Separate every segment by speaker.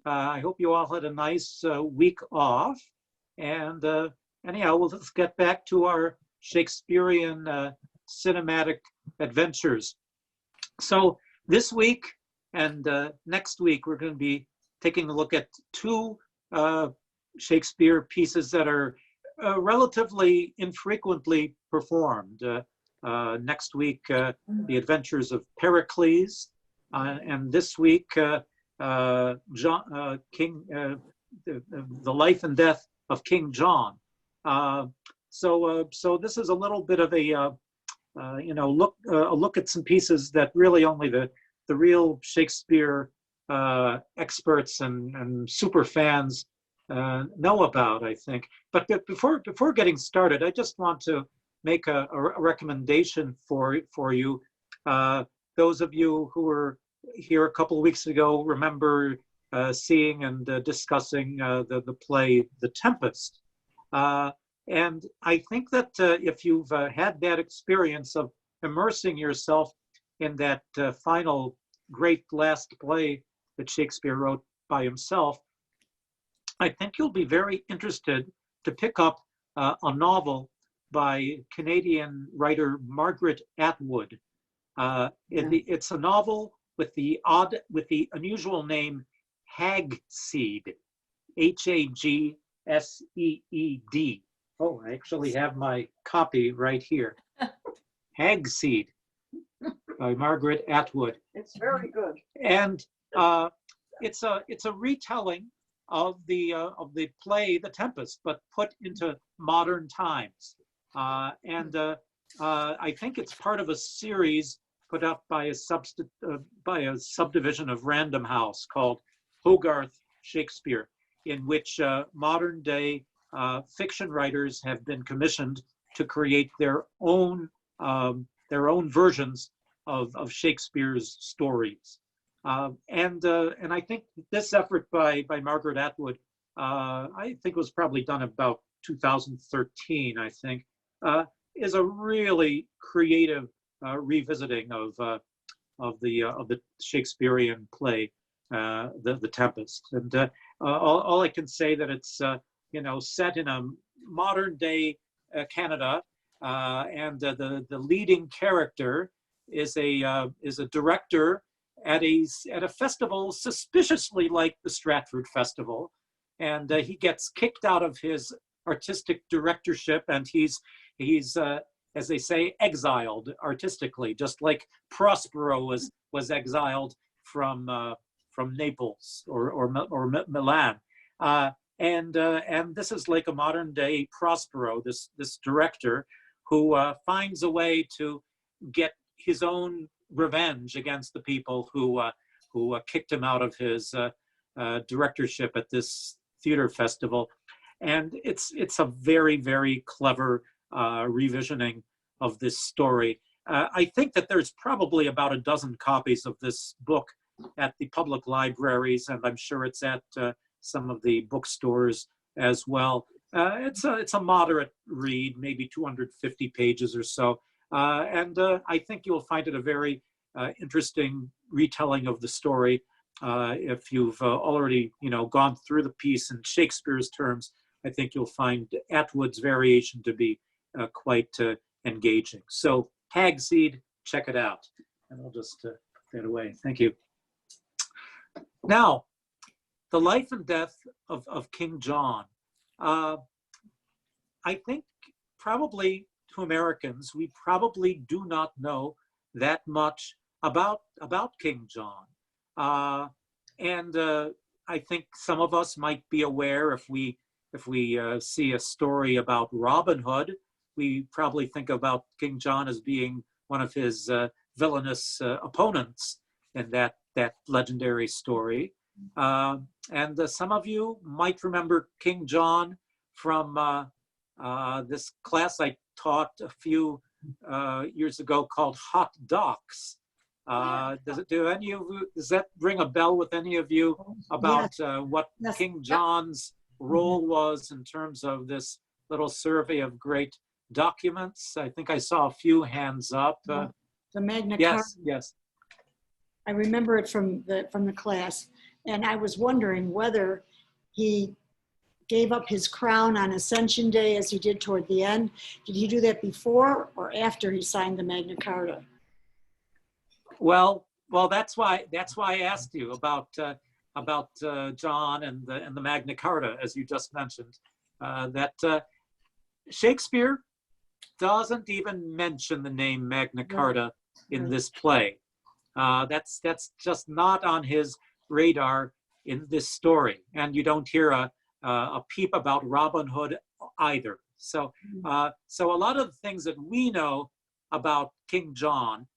Speaker 1: I hope you all had a nice week off. And anyhow, let's get back to our Shakespearean cinematic adventures. So this week and next week, we're going to be taking a look at two Shakespeare pieces that are relatively infrequently performed. Next week, The Adventures of Pericles, and this week, the Life and Death of King John. So this is a little bit of a a look at some pieces that really only the real Shakespeare experts and super fans know about, I think. But before getting started, I just want to make a recommendation for you. Those of you who were here a couple of weeks ago remember seeing and discussing the play The Tempest. And I think that if you've had that experience of immersing yourself in that final great last play that Shakespeare wrote by himself, I think you'll be very interested to pick up a novel by Canadian writer Margaret Atwood. It's a novel with the unusual name Hagseed, Hagseed. Oh, I actually have my copy right here. Hagseed by Margaret Atwood.
Speaker 2: It's very good.
Speaker 1: And it's a retelling of the play The Tempest, but put into modern times. And I think it's part of a series put up by a subdivision of Random House called Hogarth Shakespeare, in which modern day fiction writers have been commissioned to create their own versions of Shakespeare's stories. And I think this effort by Margaret Atwood, I think was probably done about 2013, I think, is a really creative revisiting of the Shakespearean play, The Tempest. And all I can say that it's set in a modern day Canada, and the leading character is a director at a festival suspiciously like the Stratford Festival, and he gets kicked out of his artistic directorship, and he's as they say, exiled artistically, just like Prospero was exiled from Naples or Milan. And this is like a modern day Prospero, this director who finds a way to get his own revenge against the people who kicked him out of his directorship at this theater festival. And it's a very, very clever revisioning of this story. I think that there's probably about a dozen copies of this book at the public libraries, and I'm sure it's at some of the bookstores as well. It's a moderate read, maybe 250 pages or so, and I think you'll find it a very interesting retelling of the story. If you've already gone through the piece in Shakespeare's terms, I think you'll find Atwood's variation to be quite engaging. So Hagseed, check it out. And I'll just put that away. Thank you. Now, the life and death of King John. I think probably to Americans, we probably do not know that much about King John. And I think some of us might be aware, if we see a story about Robin Hood, we probably think about King John as being one of his villainous opponents in that legendary story. And some of you might remember King John from this class I taught a few years ago called Hot Docs. Does that ring a bell with any of you about what King John's role was in terms of this little survey of great documents? I think I saw a few hands up.
Speaker 2: The Magna Carta.
Speaker 1: Yes.
Speaker 2: I remember it from the class, And I was wondering whether he gave up his crown on Ascension Day as he did toward the end. Did he do that before or after he signed the Magna Carta?
Speaker 1: Well, that's why I asked you about John and the Magna Carta, as you just mentioned. Shakespeare doesn't even mention the name Magna Carta in this play. That's just not on his radar in this story, and you don't hear a peep about Robin Hood either. So so a lot of the things that we know about King John,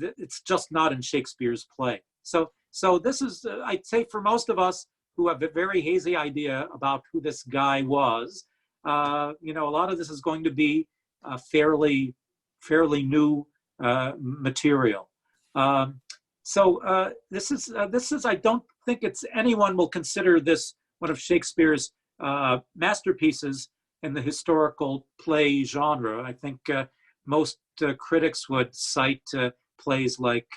Speaker 1: it's just not in Shakespeare's play. So this is, I'd say, for most of us who have a very hazy idea about who this guy was, a lot of this is going to be fairly new material. This is I don't think anyone will consider this one of Shakespeare's masterpieces in the historical play genre. I think most critics would cite plays like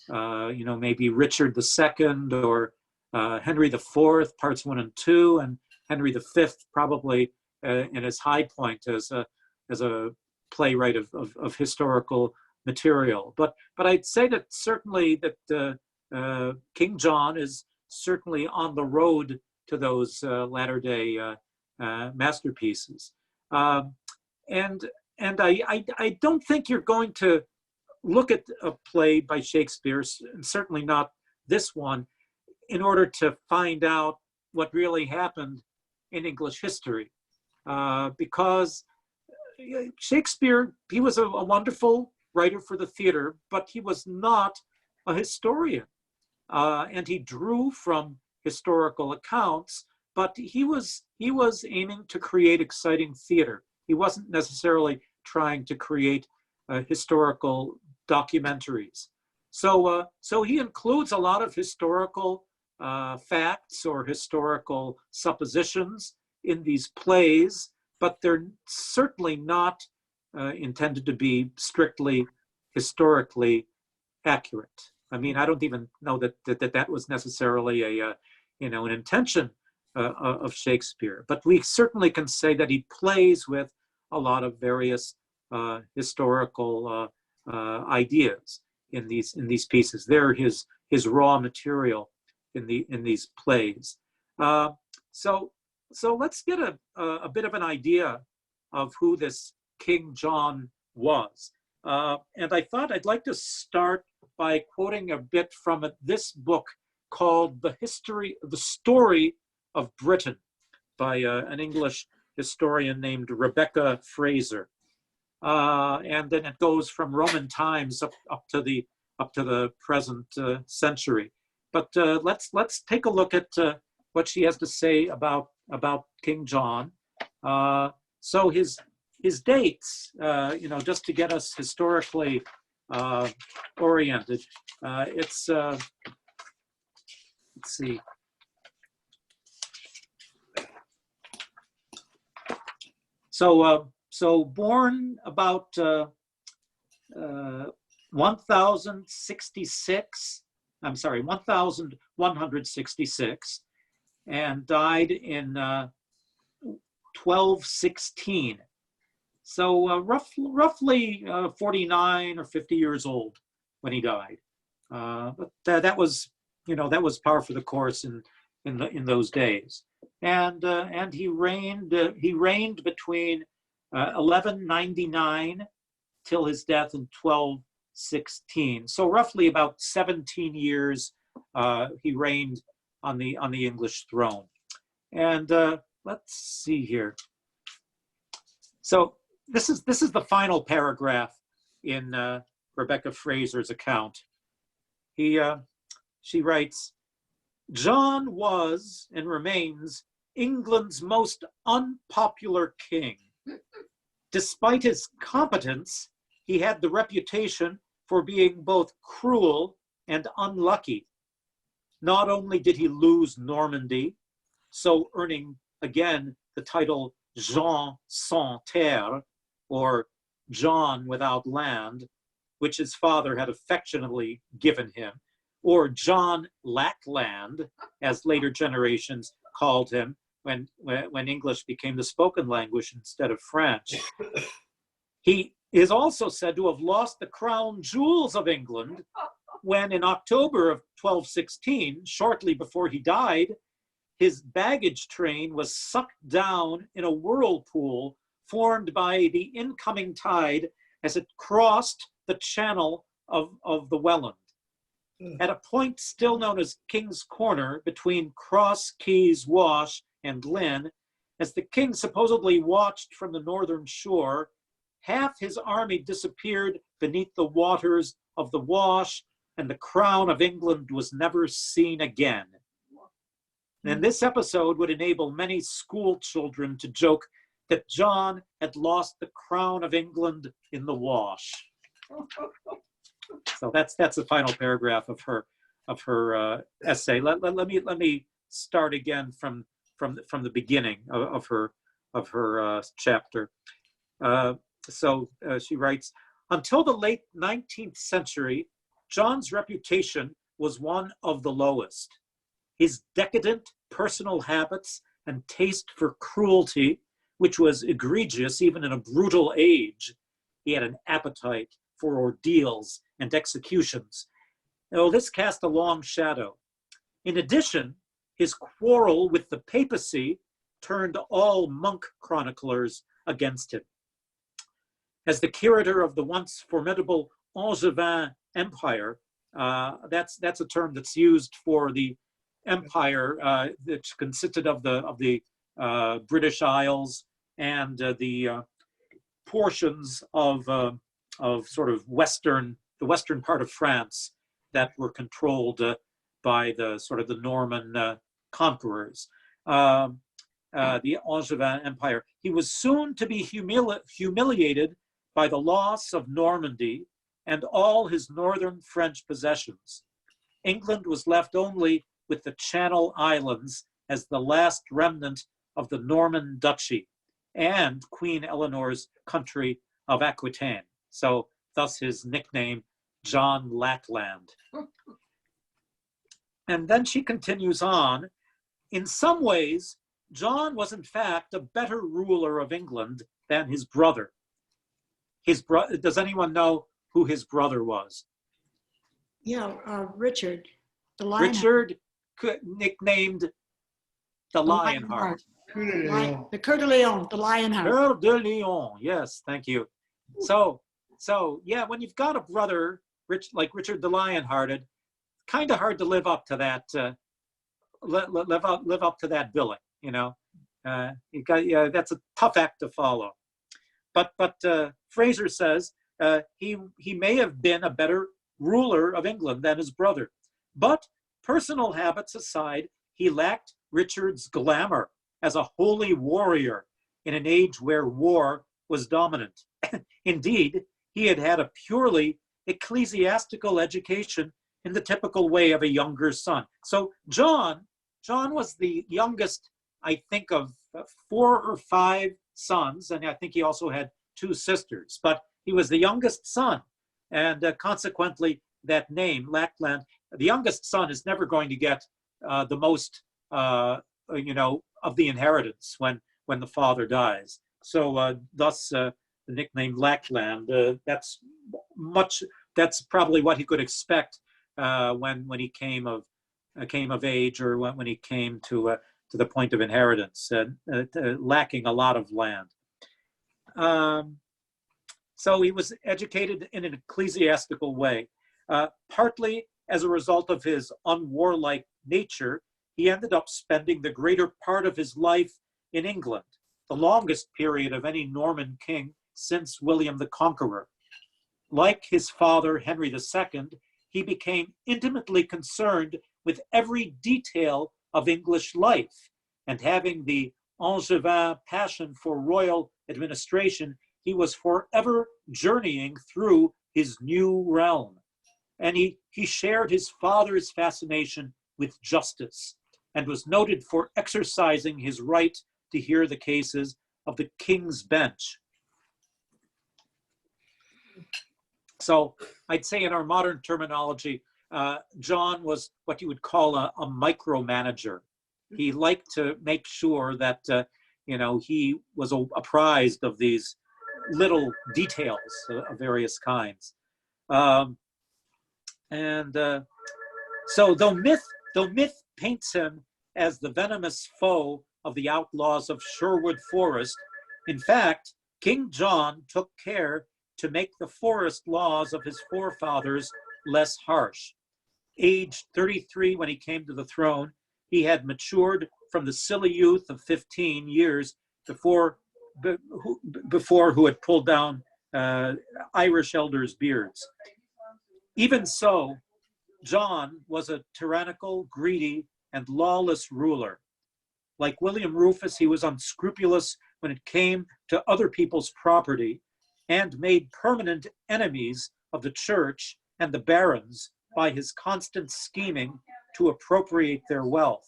Speaker 1: maybe Richard II or Henry IV, parts 1 and 2, and Henry V probably in his high point as a playwright of historical material. But I'd say that certainly that King John is certainly on the road to those latter-day masterpieces. And I don't think you're going to look at a play by Shakespeare, and certainly not this one, in order to find out what really happened in English history. Because Shakespeare, he was a wonderful writer for the theater, but he was not a historian. And he drew from historical accounts, but he was aiming to create exciting theater. He wasn't necessarily trying to create historical documentaries. So he includes a lot of historical facts or historical suppositions in these plays, but they're certainly not intended to be strictly historically accurate. I mean, I don't even know that was necessarily an intention of Shakespeare, but we certainly can say that he plays with a lot of various historical ideas in these pieces. They're his raw material in these plays. So let's get a bit of an idea of who this King John was. And I thought I'd like to start by quoting a bit from this book called The Story of Britain by an English historian named Rebecca Fraser. And then it goes from Roman times up to the present century. But let's take a look at what she has to say about King John. So his dates, just to get us historically oriented. Let's see. So born about 1166, and died in 1216. So roughly 49 or 50 years old when he died. But that was par for the course in those days. And he reigned between 1199 till his death in 1216. So roughly about 17 years he reigned on the English throne. And let's see here. So this is the final paragraph in Rebecca Fraser's account. She writes, "John was and remains England's most unpopular king. Despite his competence, he had the reputation for being both cruel and unlucky. Not only did he lose Normandy, so earning again the title Jean sans terre, or John without land, which his father had affectionately given him, or John Lackland, as later generations called him when English became the spoken language instead of French. He is also said to have lost the crown jewels of England when, in October of 1216, shortly before he died, his baggage train was sucked down in a whirlpool formed by the incoming tide as it crossed the channel of the Welland. At a point still known as King's Corner between Cross Keys Wash and Lynn, as the king supposedly watched from the northern shore, half his army disappeared beneath the waters of the Wash, and the crown of England was never seen again. And this episode would enable many school children to joke that John had lost the crown of England in the Wash. So that's the final paragraph of her essay. Let me start again from the beginning of her chapter. She writes, until the late 19th century, John's reputation was one of the lowest. His decadent personal habits and taste for cruelty, which was egregious even in a brutal age. He had an appetite for ordeals and executions. Now, this cast a long shadow. In addition, his quarrel with the papacy turned all monk chroniclers against him. As the curator of the once formidable Angevin Empire, that's a term that's used for the empire that consisted of the British Isles and the portions of sort of the western part of France that were controlled by the sort of the Norman conquerors, the Angevin Empire. He was soon to be humiliated by the loss of Normandy and all his northern French possessions. England was left only with the Channel Islands as the last remnant of the Norman duchy and Queen Eleanor's country of Aquitaine. So thus his nickname, John Lackland. And then she continues on, in some ways, John was in fact a better ruler of England than his brother. Does anyone know who his brother was?
Speaker 2: Yeah, Richard, the Lionheart.
Speaker 1: Richard, nicknamed the Lionheart.
Speaker 2: The Coeur de Lion, the Lionheart.
Speaker 1: Coeur de Lion, yes, thank you. So yeah, when you've got a brother like Richard the Lionhearted, kind of hard to live up to that. Live up to that billing, you know. That's a tough act to follow. But Fraser says he may have been a better ruler of England than his brother, but personal habits aside, he lacked Richard's glamour as a holy warrior in an age where war was dominant. Indeed, he had had a purely ecclesiastical education in the typical way of a younger son. So John was the youngest, I think, of 4 or 5 sons, and I think he also had 2 sisters, but he was the youngest son, and consequently that name, Lackland, the youngest son is never going to get the most, of the inheritance when the father dies. So thus the nickname Lackland. That's probably what he could expect when he came of age, or when he came to the point of inheritance, lacking a lot of land. So he was educated in an ecclesiastical way, partly as a result of his unwarlike nature. He ended up spending the greater part of his life in England, the longest period of any Norman king since William the Conqueror. Like his father, Henry II, he became intimately concerned with every detail of English life, and having the Angevin passion for royal administration, he was forever journeying through his new realm. And he shared his father's fascination with justice, and was noted for exercising his right to hear the cases of the King's Bench. So I'd say in our modern terminology, John was what you would call a micromanager. He liked to make sure that he was apprised of these little details of various kinds. So though myth paints him as the venomous foe of the outlaws of Sherwood Forest, in fact, King John took care to make the forest laws of his forefathers less harsh. Aged 33 when he came to the throne, he had matured from the silly youth of 15 years before who had pulled down Irish elders' beards. Even so, John was a tyrannical, greedy, and lawless ruler. Like William Rufus, he was unscrupulous when it came to other people's property and made permanent enemies of the church and the barons by his constant scheming to appropriate their wealth.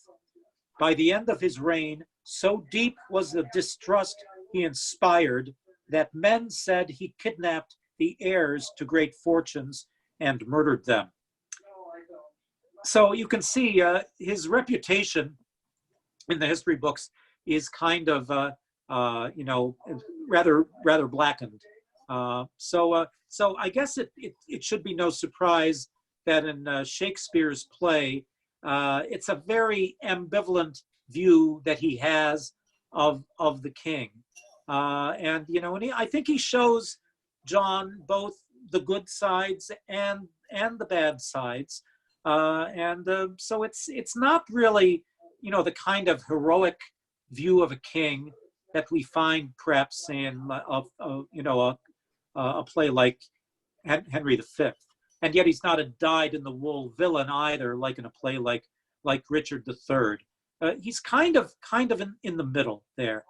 Speaker 1: By the end of his reign, so deep was the distrust he inspired that men said he kidnapped the heirs to great fortunes and murdered them. So you can see his reputation in the history books is kind of, rather blackened. So I guess it should be no surprise that in Shakespeare's play, it's a very ambivalent view that he has of the king. And I think he shows John both the good sides and the bad sides. So it's not really, the kind of heroic view of a king that we find perhaps in a play like Henry V. And yet he's not a dyed-in-the-wool villain either, like in a play like Richard III. He's kind of in the middle there.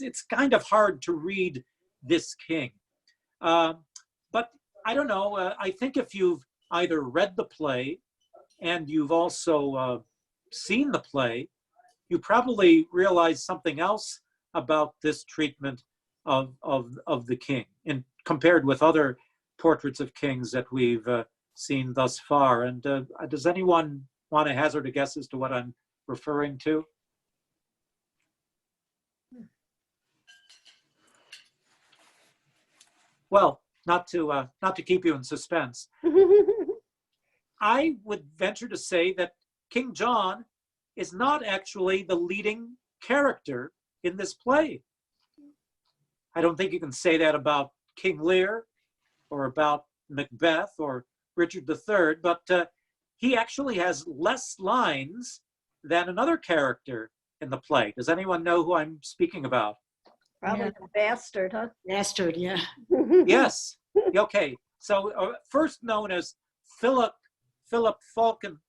Speaker 1: It's kind of hard to read this king. But I don't know, I think if you've either read the play and you've also seen the play, you probably realize something else about this treatment of the king, and compared with other portraits of kings that we've seen thus far. And does anyone want to hazard a guess as to what I'm referring to? Well, not to keep you in suspense, I would venture to say that King John is not actually the leading character in this play. I don't think you can say that about King Lear or about Macbeth or Richard III, but he actually has less lines than another character in the play. Does anyone know who I'm speaking about?
Speaker 3: Probably
Speaker 2: Yeah.
Speaker 3: the bastard, huh?
Speaker 2: Bastard, yeah.
Speaker 1: Yes. Okay. So first known as Philip Falconbridge,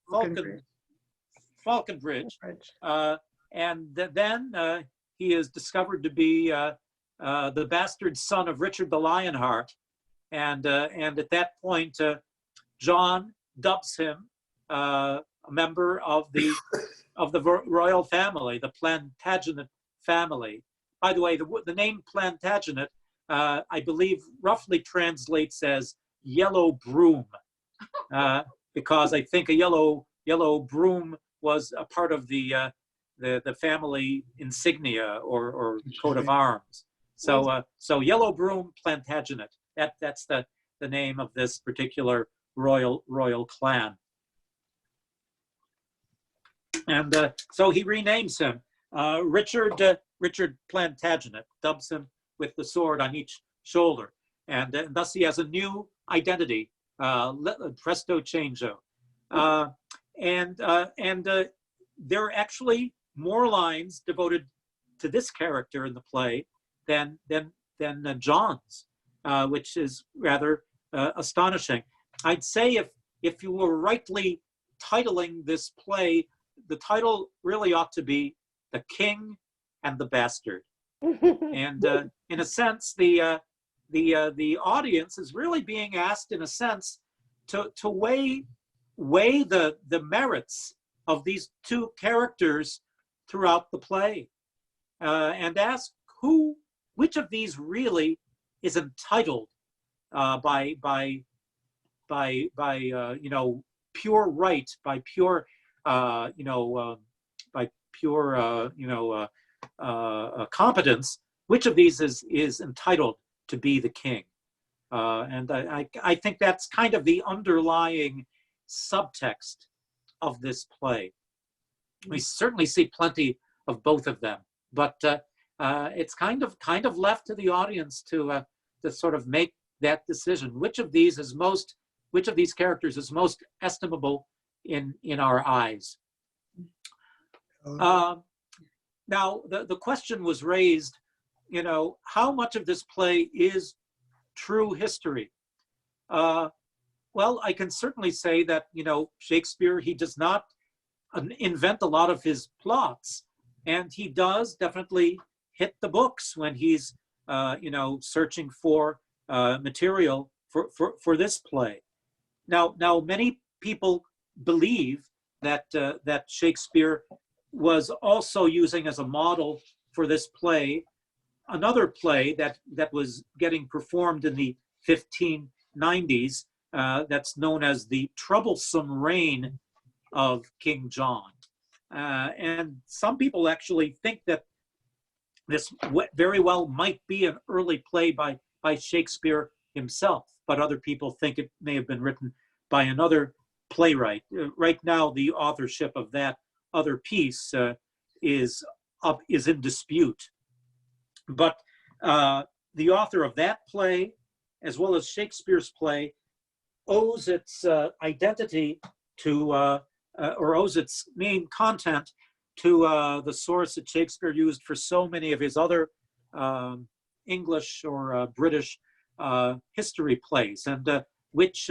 Speaker 1: and then he is discovered to be the bastard son of Richard the Lionheart, and at that point, John dubs him a member of the royal family, the Plantagenet family. By the way, the name Plantagenet, I believe, roughly translates as yellow broom, because I think a yellow broom was a part of the family insignia or coat of arms. So yellow broom Plantagenet. That's the name of this particular royal clan. And so he renames him Richard Plantagenet, dubs him with the sword on each shoulder, and thus he has a new identity. Presto changeo. And there are actually more lines devoted to this character in the play than John's, which is rather astonishing. I'd say if you were rightly titling this play, the title really ought to be The King and the Bastard. And in a sense, the audience is really being asked, in a sense, to weigh the merits of these two characters throughout the play, and ask which of these really is entitled by pure right, by pure competence, which of these is entitled to be the king? And I think that's kind of the underlying subtext of this play. We certainly see plenty of both of them, but it's kind of left to the audience to sort of make that decision. Which of these characters is most estimable in our eyes? Now, the question was raised, how much of this play is true history? Well, I can certainly say that, Shakespeare, he does not invent a lot of his plots, and he does definitely hit the books when he's, searching for material for this play. Now, many people believe that Shakespeare was also using as a model for this play another play that was getting performed in the 1590s, that's known as The Troublesome Reign of King John. And some people actually think that this very well might be an early play by Shakespeare himself, but other people think it may have been written by another playwright. Right now, the authorship of that other piece is in dispute. But the author of that play, as well as Shakespeare's play, owes its identity to, or owes its main content to the source that Shakespeare used for so many of his other English or British history plays. And which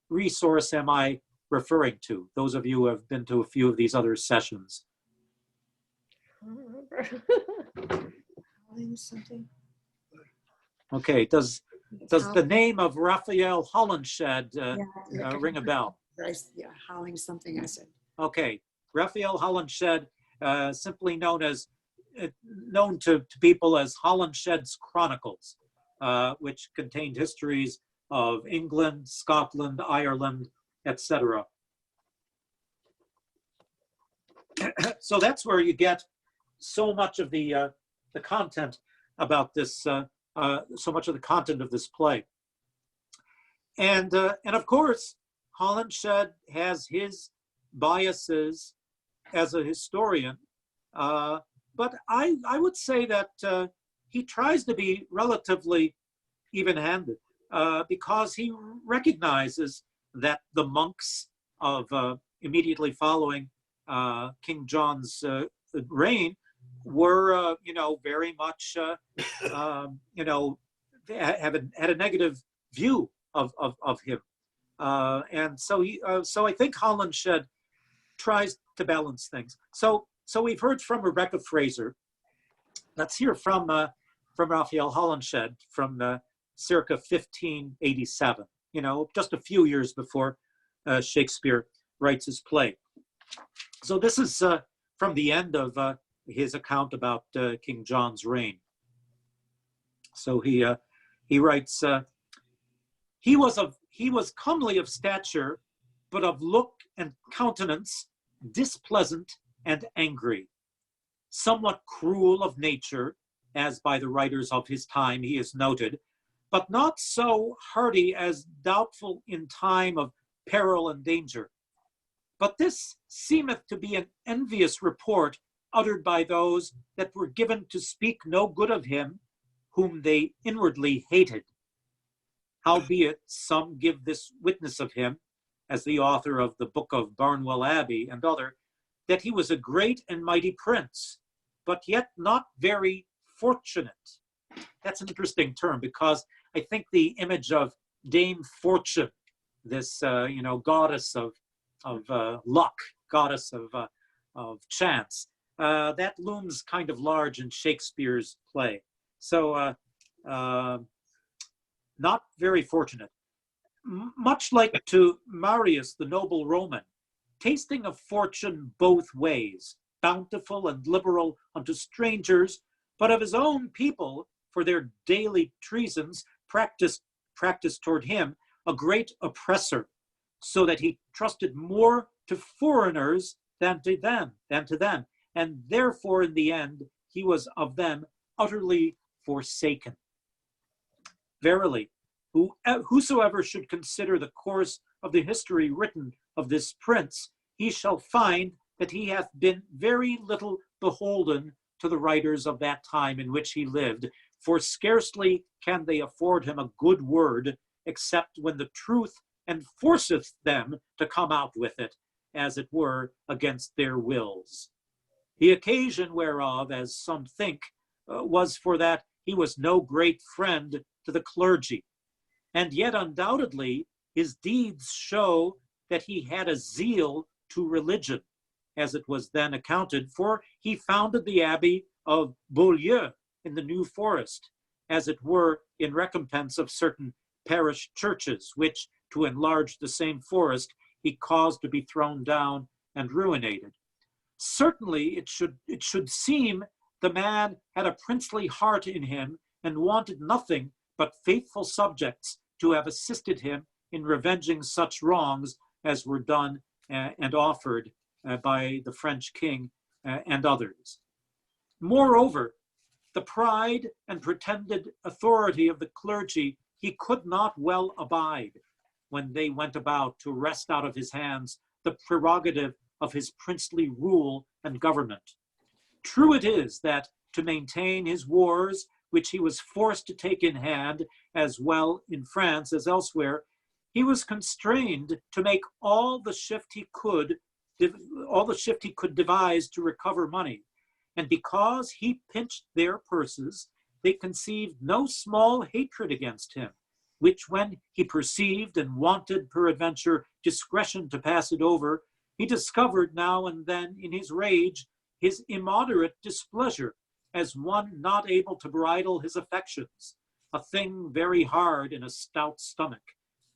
Speaker 1: resource am I referring to? Those of you who have been to a few of these other sessions.
Speaker 2: Something.
Speaker 1: Okay, does the name of Raphael Holinshed ring a bell?
Speaker 2: Yeah, Howling something, I said.
Speaker 1: Okay, Raphael Holinshed, simply known to people as Holinshed's Chronicles, which contained histories of England, Scotland, Ireland, etc. So that's where you get so much of the content about this, so much of the content of this play. And of course, Holinshed has his biases as a historian, but I would say that he tries to be relatively even-handed because he recognizes that the monks of immediately following King John's reign were, very much, had a negative view of him, and so I think Holinshed tries to balance things. So we've heard from Rebecca Fraser. Let's hear from Raphael Holinshed from circa 1587. Just a few years before Shakespeare writes his play. So this is from the end of his account about King John's reign. So he writes, he was comely of stature, but of look and countenance displeasant and angry, somewhat cruel of nature, as by the writers of his time he is noted, but not so hardy as doubtful in time of peril and danger. But this seemeth to be an envious report uttered by those that were given to speak no good of him, whom they inwardly hated. Howbeit some give this witness of him, as the author of the Book of Barnwell Abbey and other, that he was a great and mighty prince, but yet not very fortunate. That's an interesting term, because I think the image of Dame Fortune, this goddess of luck, goddess of chance, that looms kind of large in Shakespeare's play. So not very fortunate. Much like to Marius, the noble Roman, tasting of fortune both ways, bountiful and liberal unto strangers, but of his own people for their daily treasons practiced toward him, a great oppressor, so that he trusted more to foreigners than to them, and therefore in the end he was of them utterly forsaken. Verily, whosoever should consider the course of the history written of this prince, he shall find that he hath been very little beholden to the writers of that time in which he lived, for scarcely can they afford him a good word, except when the truth enforceth them to come out with it, as it were, against their wills. The occasion whereof, as some think, was for that he was no great friend to the clergy, and yet undoubtedly his deeds show that he had a zeal to religion, as it was then accounted, for he founded the abbey of Beaulieu in the New Forest, as it were, in recompense of certain parish churches, which, to enlarge the same forest, he caused to be thrown down and ruinated. Certainly it should seem the man had a princely heart in him, and wanted nothing but faithful subjects to have assisted him in revenging such wrongs as were done and offered by the French king and others. Moreover, the pride and pretended authority of the clergy he could not well abide, when they went about to wrest out of his hands the prerogative of his princely rule and government. True it is that to maintain his wars, which he was forced to take in hand, as well in France as elsewhere, he was constrained to make all the shift he could devise to recover money. And because he pinched their purses, they conceived no small hatred against him, which when he perceived and wanted peradventure discretion to pass it over, he discovered now and then in his rage his immoderate displeasure, as one not able to bridle his affections, a thing very hard in a stout stomach,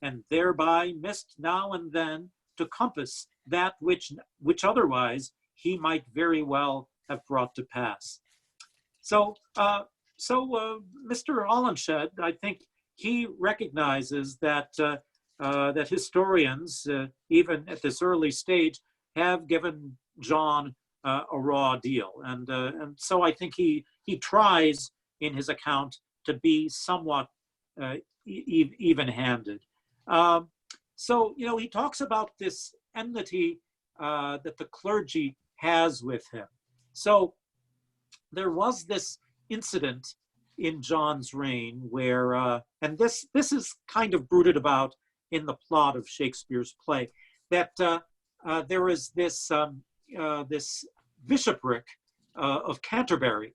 Speaker 1: and thereby missed now and then to compass that which otherwise he might very well have brought to pass. So Mr. Holinshed, I think he recognizes that that historians, even at this early stage, have given John a raw deal, and so I think he tries in his account to be somewhat even-handed. So he talks about this enmity that the clergy has with him. So there was this incident in John's reign where, and this is kind of brooded about in the plot of Shakespeare's play, that there is this this bishopric of Canterbury,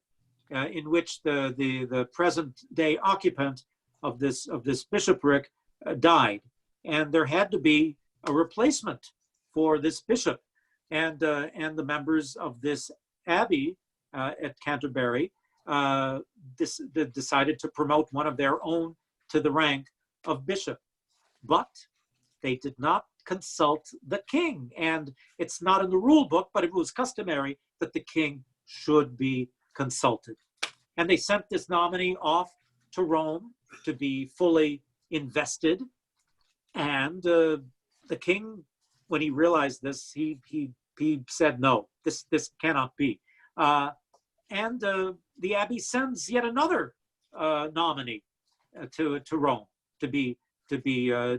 Speaker 1: in which the present day occupant of this bishopric died, and there had to be a replacement for this bishop, and the members of this abbey at Canterbury decided to promote one of their own to the rank of bishop, but they did not consult the king, and it's not in the rule book, but it was customary that the king should be consulted. And they sent this nominee off to Rome to be fully invested, and the king, when he realized this, he said, no, this cannot be. And the abbey sends yet another nominee to Rome to be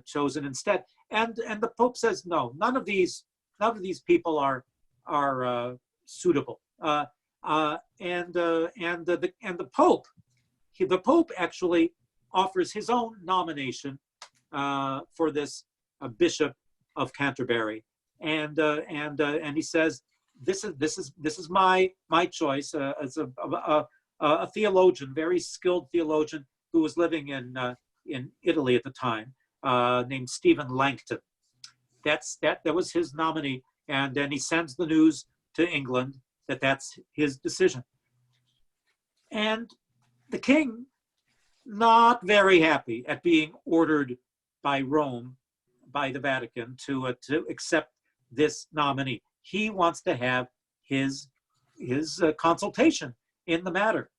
Speaker 1: chosen instead. And the Pope says, no, none of these people are suitable. And the Pope actually offers his own nomination for this bishop of Canterbury, and he says, this is my choice as a theologian, very skilled theologian who was living in Italy at the time, named Stephen Langton. That was his nominee, and then he sends the news to England that that's his decision. And the king, not very happy at being ordered by Rome, by the Vatican, to accept this nominee. He wants to have his consultation in the matter,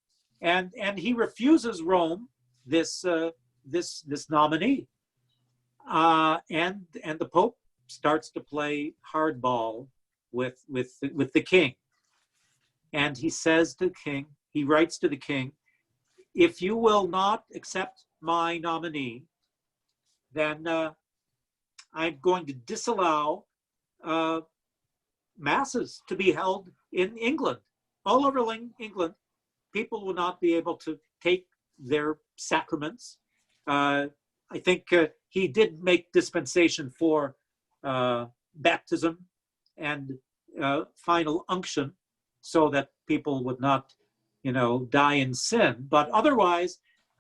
Speaker 1: and he refuses Rome this nominee. And the Pope starts to play hardball with the king. And he says to the king, he writes to the king, if you will not accept my nominee, then I'm going to disallow uh, masses to be held in England. All over England, people will not be able to take their sacraments. I think he did make dispensation for baptism and final unction so that people would not, die in sin. But otherwise,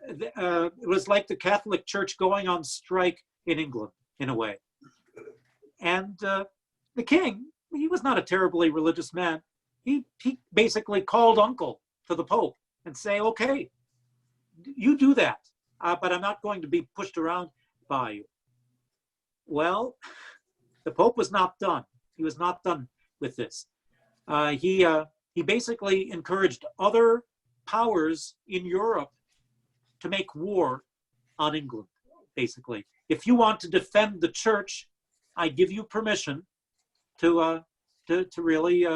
Speaker 1: it was like the Catholic Church going on strike in England, in a way. And the king, he was not a terribly religious man. He basically called uncle to the Pope and say, okay, you do that, but I'm not going to be pushed around by you. Well, the Pope was not done. He was not done with this. He basically encouraged other powers in Europe to make war on England, basically. If you want to defend the church, I give you permission to really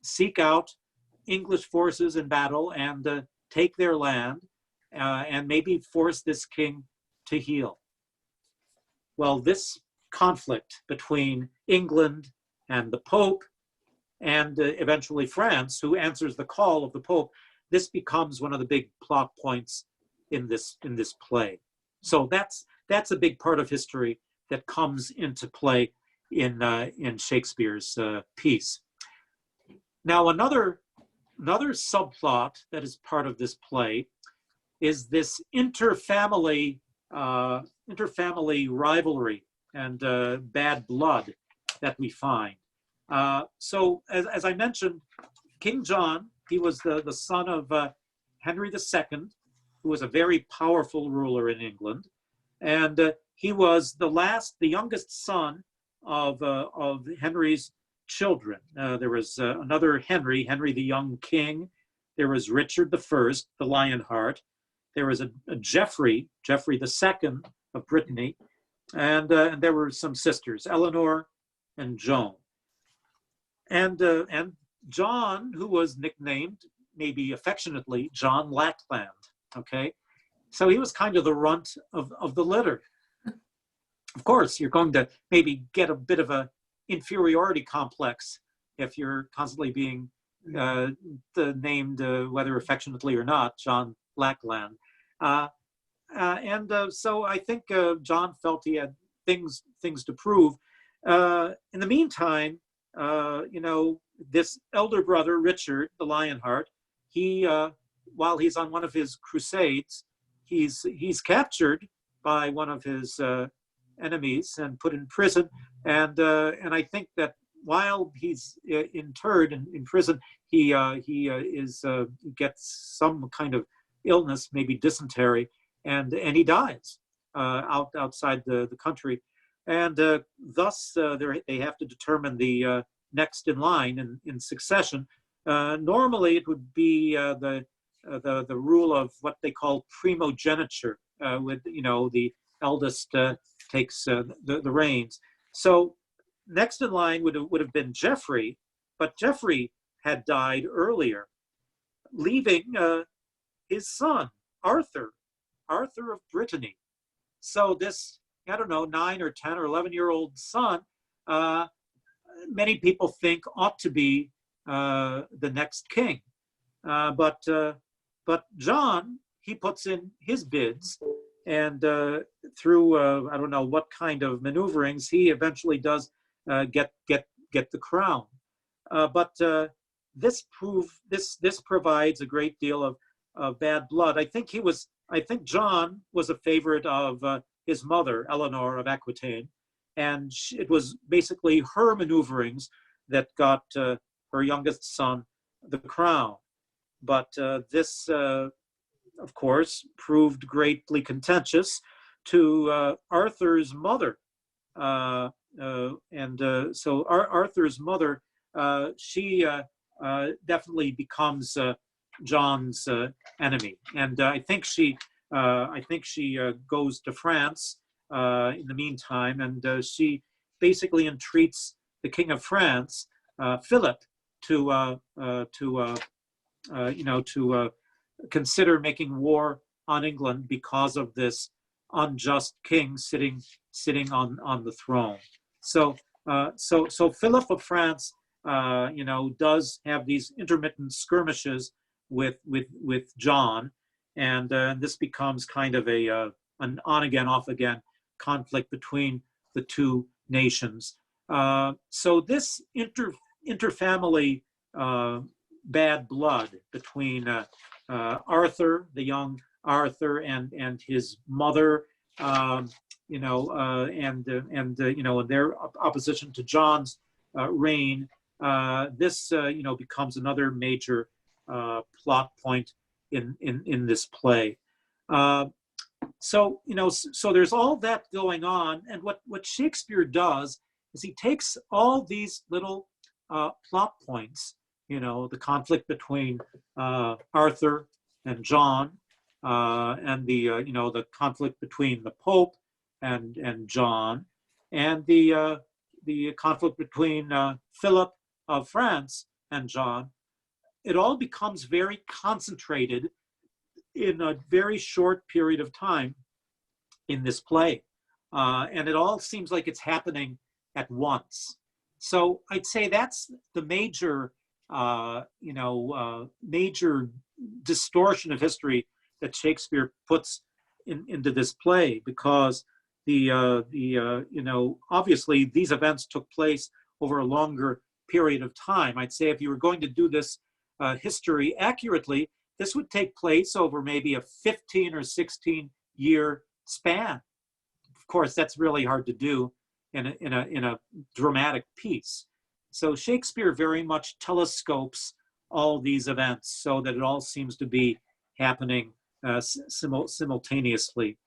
Speaker 1: seek out English forces in battle and take their land and maybe force this king to heel. Well, this conflict between England and the Pope and eventually France, who answers the call of the Pope, this becomes one of the big plot points in this play. So that's a big part of history that comes into play in Shakespeare's piece. Now, another subplot that is part of this play is this interfamily rivalry and bad blood that we find. So, as I mentioned, King John, he was the son of Henry II, who was a very powerful ruler in England, and he was the youngest son of Henry's children. There was another Henry the Young King. There was Richard I, the Lionheart. There was a Geoffrey II of Brittany, and there were some sisters, Eleanor and Joan. And John, who was nicknamed, maybe affectionately, John Lackland. Okay, so he was kind of the runt of the litter. Of course, you're going to maybe get a bit of a inferiority complex if you're constantly being named, whether affectionately or not, John Lackland. So I think John felt he had things to prove. In the meantime, this elder brother, Richard, the Lionheart, he, while he's on one of his crusades, he's captured by one of his enemies and put in prison. And I think that while he's interred in prison, he gets some kind of illness, maybe dysentery, and he dies outside the country. And thus they have to determine the next in line in succession. Normally, it would be the rule of what they call primogeniture, with the eldest takes the reins. So next in line would have been Geoffrey, but Geoffrey had died earlier, leaving his son Arthur of Brittany. So this, I don't know, 9 or 10 or 11-year-old son, many people think ought to be the next king. But John, he puts in his bids, and through I don't know what kind of maneuverings, he eventually does get the crown. But this provides a great deal of bad blood. I think John was a favorite of his mother, Eleanor of Aquitaine, and it was basically her maneuverings that got her youngest son the crown. But this, of course, proved greatly contentious to Arthur's mother. So Arthur's mother, she definitely becomes John's enemy, and I think she goes to France in the meantime, and she basically entreats the King of France, Philip, to consider making war on England because of this unjust king sitting on the throne. So Philip of France, does have these intermittent skirmishes with John, and this becomes kind of an on again, off again conflict between the two nations. So this interfamily bad blood between Arthur, the young Arthur, and his mother, their opposition to John's reign. This becomes another major plot point in this play. So there's all that going on, and what Shakespeare does is he takes all these little plot points, the conflict between Arthur and John, and the conflict between the Pope and John, and the conflict between Philip of France and John. It all becomes very concentrated in a very short period of time in this play, and it all seems like it's happening at once. So I'd say that's the major major distortion of history that Shakespeare puts into this play, because obviously these events took place over a longer period of time. I'd say if you were going to do this history accurately, this would take place over maybe a 15 or 16 year span. Of course, that's really hard to do in a dramatic piece. So Shakespeare very much telescopes all these events so that it all seems to be happening simultaneously.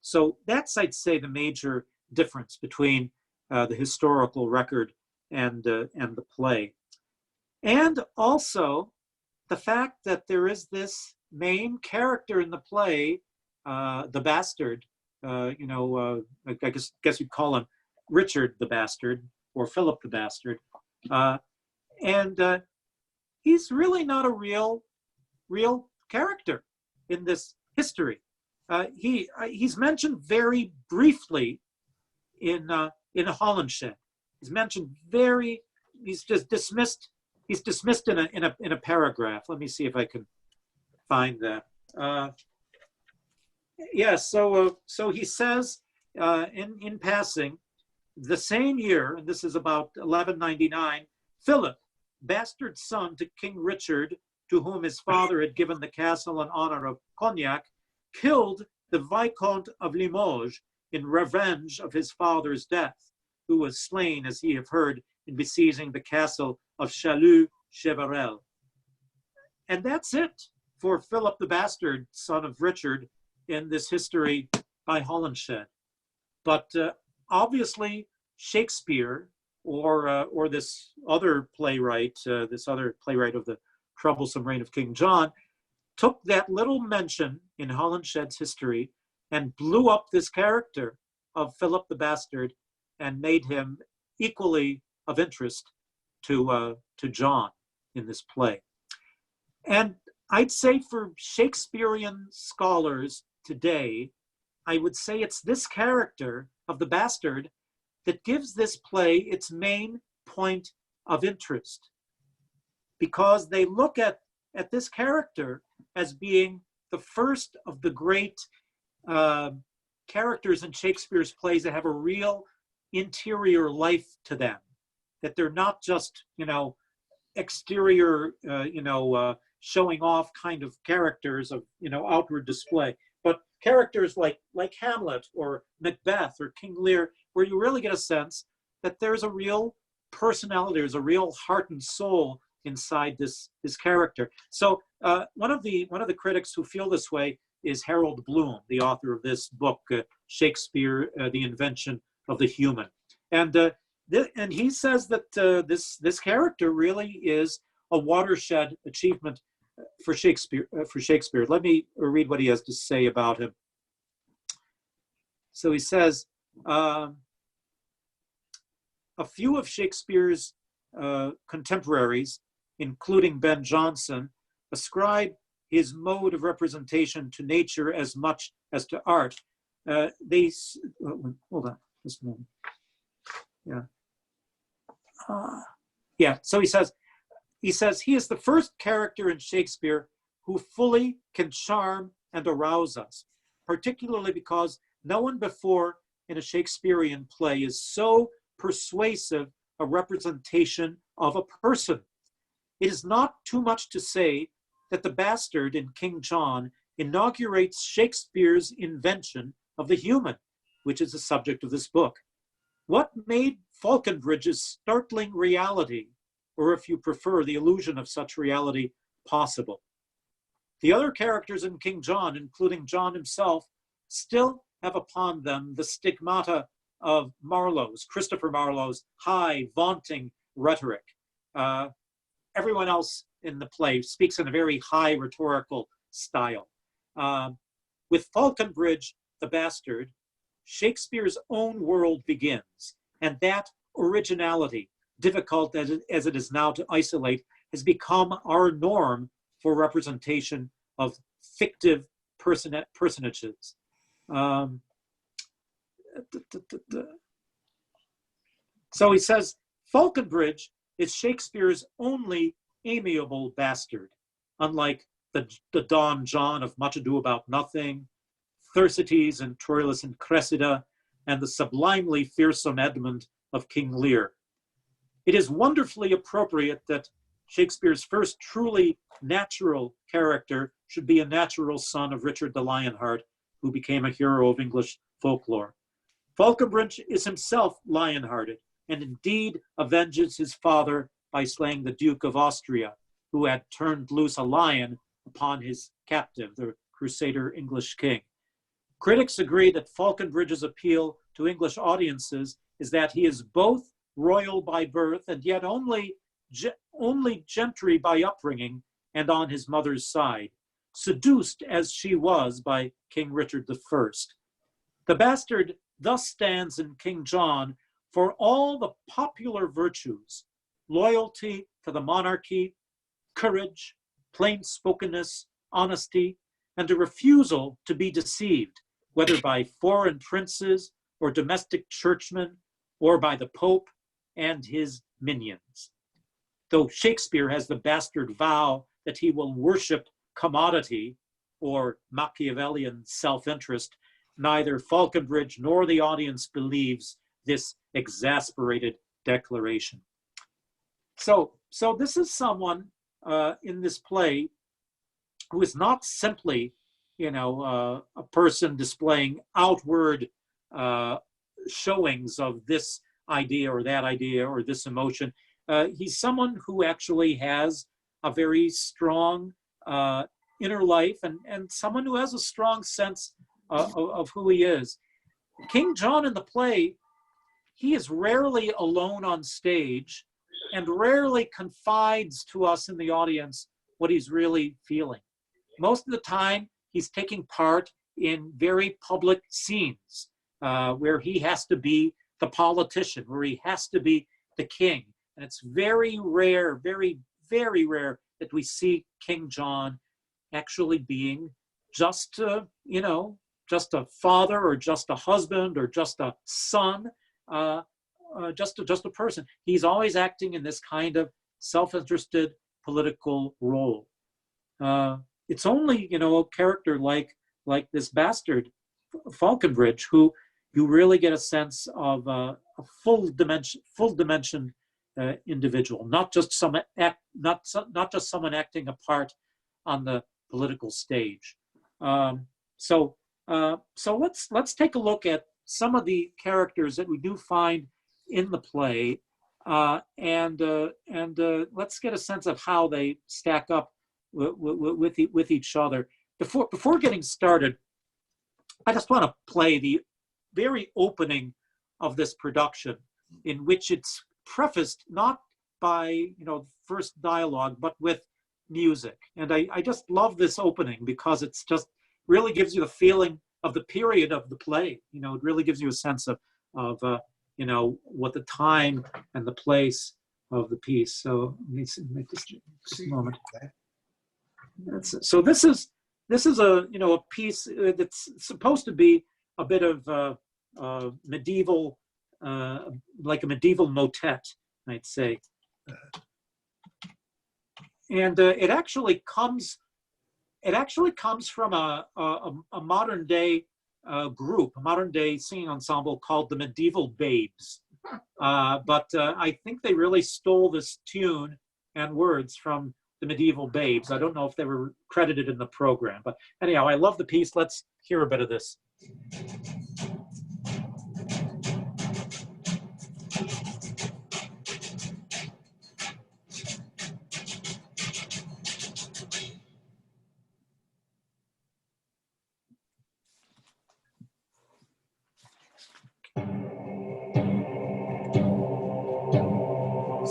Speaker 1: So that's, I'd say, the major difference between the historical record and the play. And also the fact that there is this main character in the play, the bastard, I guess you'd call him Richard the Bastard, or Philip the Bastard. And he's really not a real character in this history. He's mentioned very briefly in Holinshed. He's mentioned he's just dismissed. He's dismissed in a paragraph. Let me see if I can find that. So he says in passing, the same year, and this is about 1199, Philip, bastard son to King Richard, to whom his father had given the castle in honor of Cognac, killed the Viscount of Limoges in revenge of his father's death, who was slain, as ye have heard, in besieging the castle of Chalus-Cheverel. And that's it for Philip the Bastard, son of Richard, in this history by Holinshed. But obviously, Shakespeare, or this other playwright of the troublesome reign of King John, took that little mention in Holinshed's history and blew up this character of Philip the Bastard and made him equally of interest to John in this play. And I'd say for Shakespearean scholars today, I would say it's this character of the bastard that gives this play its main point of interest, because they look at this character as being the first of the great characters in Shakespeare's plays that have a real interior life to them, that they're not just, exterior, showing off kind of characters of, outward display, but characters like Hamlet or Macbeth or King Lear, where you really get a sense that there's a real personality, there's a real heart and soul inside this character. So one of the critics who feel this way is Harold Bloom, the author of this book, Shakespeare, The Invention of the Human. And he says that this character really is a watershed achievement for Shakespeare. Let me read what he has to say about him. So he says, a few of Shakespeare's contemporaries, including Ben Jonson, ascribe his mode of representation to nature as much as to art. Hold on, just a moment. Yeah. So he says he is the first character in Shakespeare who fully can charm and arouse us, particularly because no one before in a Shakespearean play is so persuasive a representation of a person. It is not too much to say that the bastard in King John inaugurates Shakespeare's invention of the human, which is the subject of this book. What made Falconbridge's startling reality, or if you prefer, the illusion of such reality, possible? The other characters in King John, including John himself, still have upon them the stigmata of Christopher Marlowe's high, vaunting rhetoric. Everyone else in the play speaks in a very high rhetorical style. With Falconbridge, the bastard, Shakespeare's own world begins, and that originality, difficult as it is now to isolate, has become our norm for representation of fictive personages. So he says, Falconbridge is Shakespeare's only amiable bastard, unlike the Don John of Much Ado About Nothing, Thersites and Troilus and Cressida, and the sublimely fearsome Edmund of King Lear. It is wonderfully appropriate that Shakespeare's first truly natural character should be a natural son of Richard the Lionheart, who became a hero of English folklore. Falconbridge is himself lion-hearted, and indeed avenges his father by slaying the Duke of Austria, who had turned loose a lion upon his captive, the Crusader English king. Critics agree that Falconbridge's appeal to English audiences is that he is both royal by birth and yet only gentry by upbringing and on his mother's side, seduced as she was by King Richard I. The bastard thus stands in King John for all the popular virtues: loyalty to the monarchy, courage, plain-spokenness, honesty, and a refusal to be deceived, whether by foreign princes or domestic churchmen or by the Pope and his minions. Though Shakespeare has the bastard vow that he will worship commodity or Machiavellian self-interest, neither Falconbridge nor the audience believes this exasperated declaration. So this is someone in this play who is not simply, a person displaying outward showings of this idea or that idea or this emotion. He's someone who actually has a very strong inner life and someone who has a strong sense of who he is. King John in the play, he is rarely alone on stage and rarely confides to us in the audience what he's really feeling. Most of the time, he's taking part in very public scenes where he has to be the politician, where he has to be the king. And it's very rare, very, very rare that we see King John actually being just, just a father or just a husband or just a son, just a person. He's always acting in this kind of self-interested political role. It's only, a character like this bastard, Falconbridge, who you really get a sense of a full dimension individual, not just someone acting a part on the political stage. So let's take a look at some of the characters that we do find in the play, and let's get a sense of how they stack up with each other. Before getting started, I just want to play the very opening of this production, in which it's prefaced not by first dialogue, but with music. And I just love this opening because it's just really gives you the feeling the period of the play. You know, it really gives you a sense of you know, what the time and the place of the piece. So let me see, make this just a moment. So this is a, you know, a piece that's supposed to be a bit of medieval, like a medieval motet, I'd say. And it actually comes from a modern day group, a modern day singing ensemble called the Medieval Babes. But I think they really stole this tune and words from the Medieval Babes. I don't know if they were credited in the program, but anyhow, I love the piece. Let's hear a bit of this.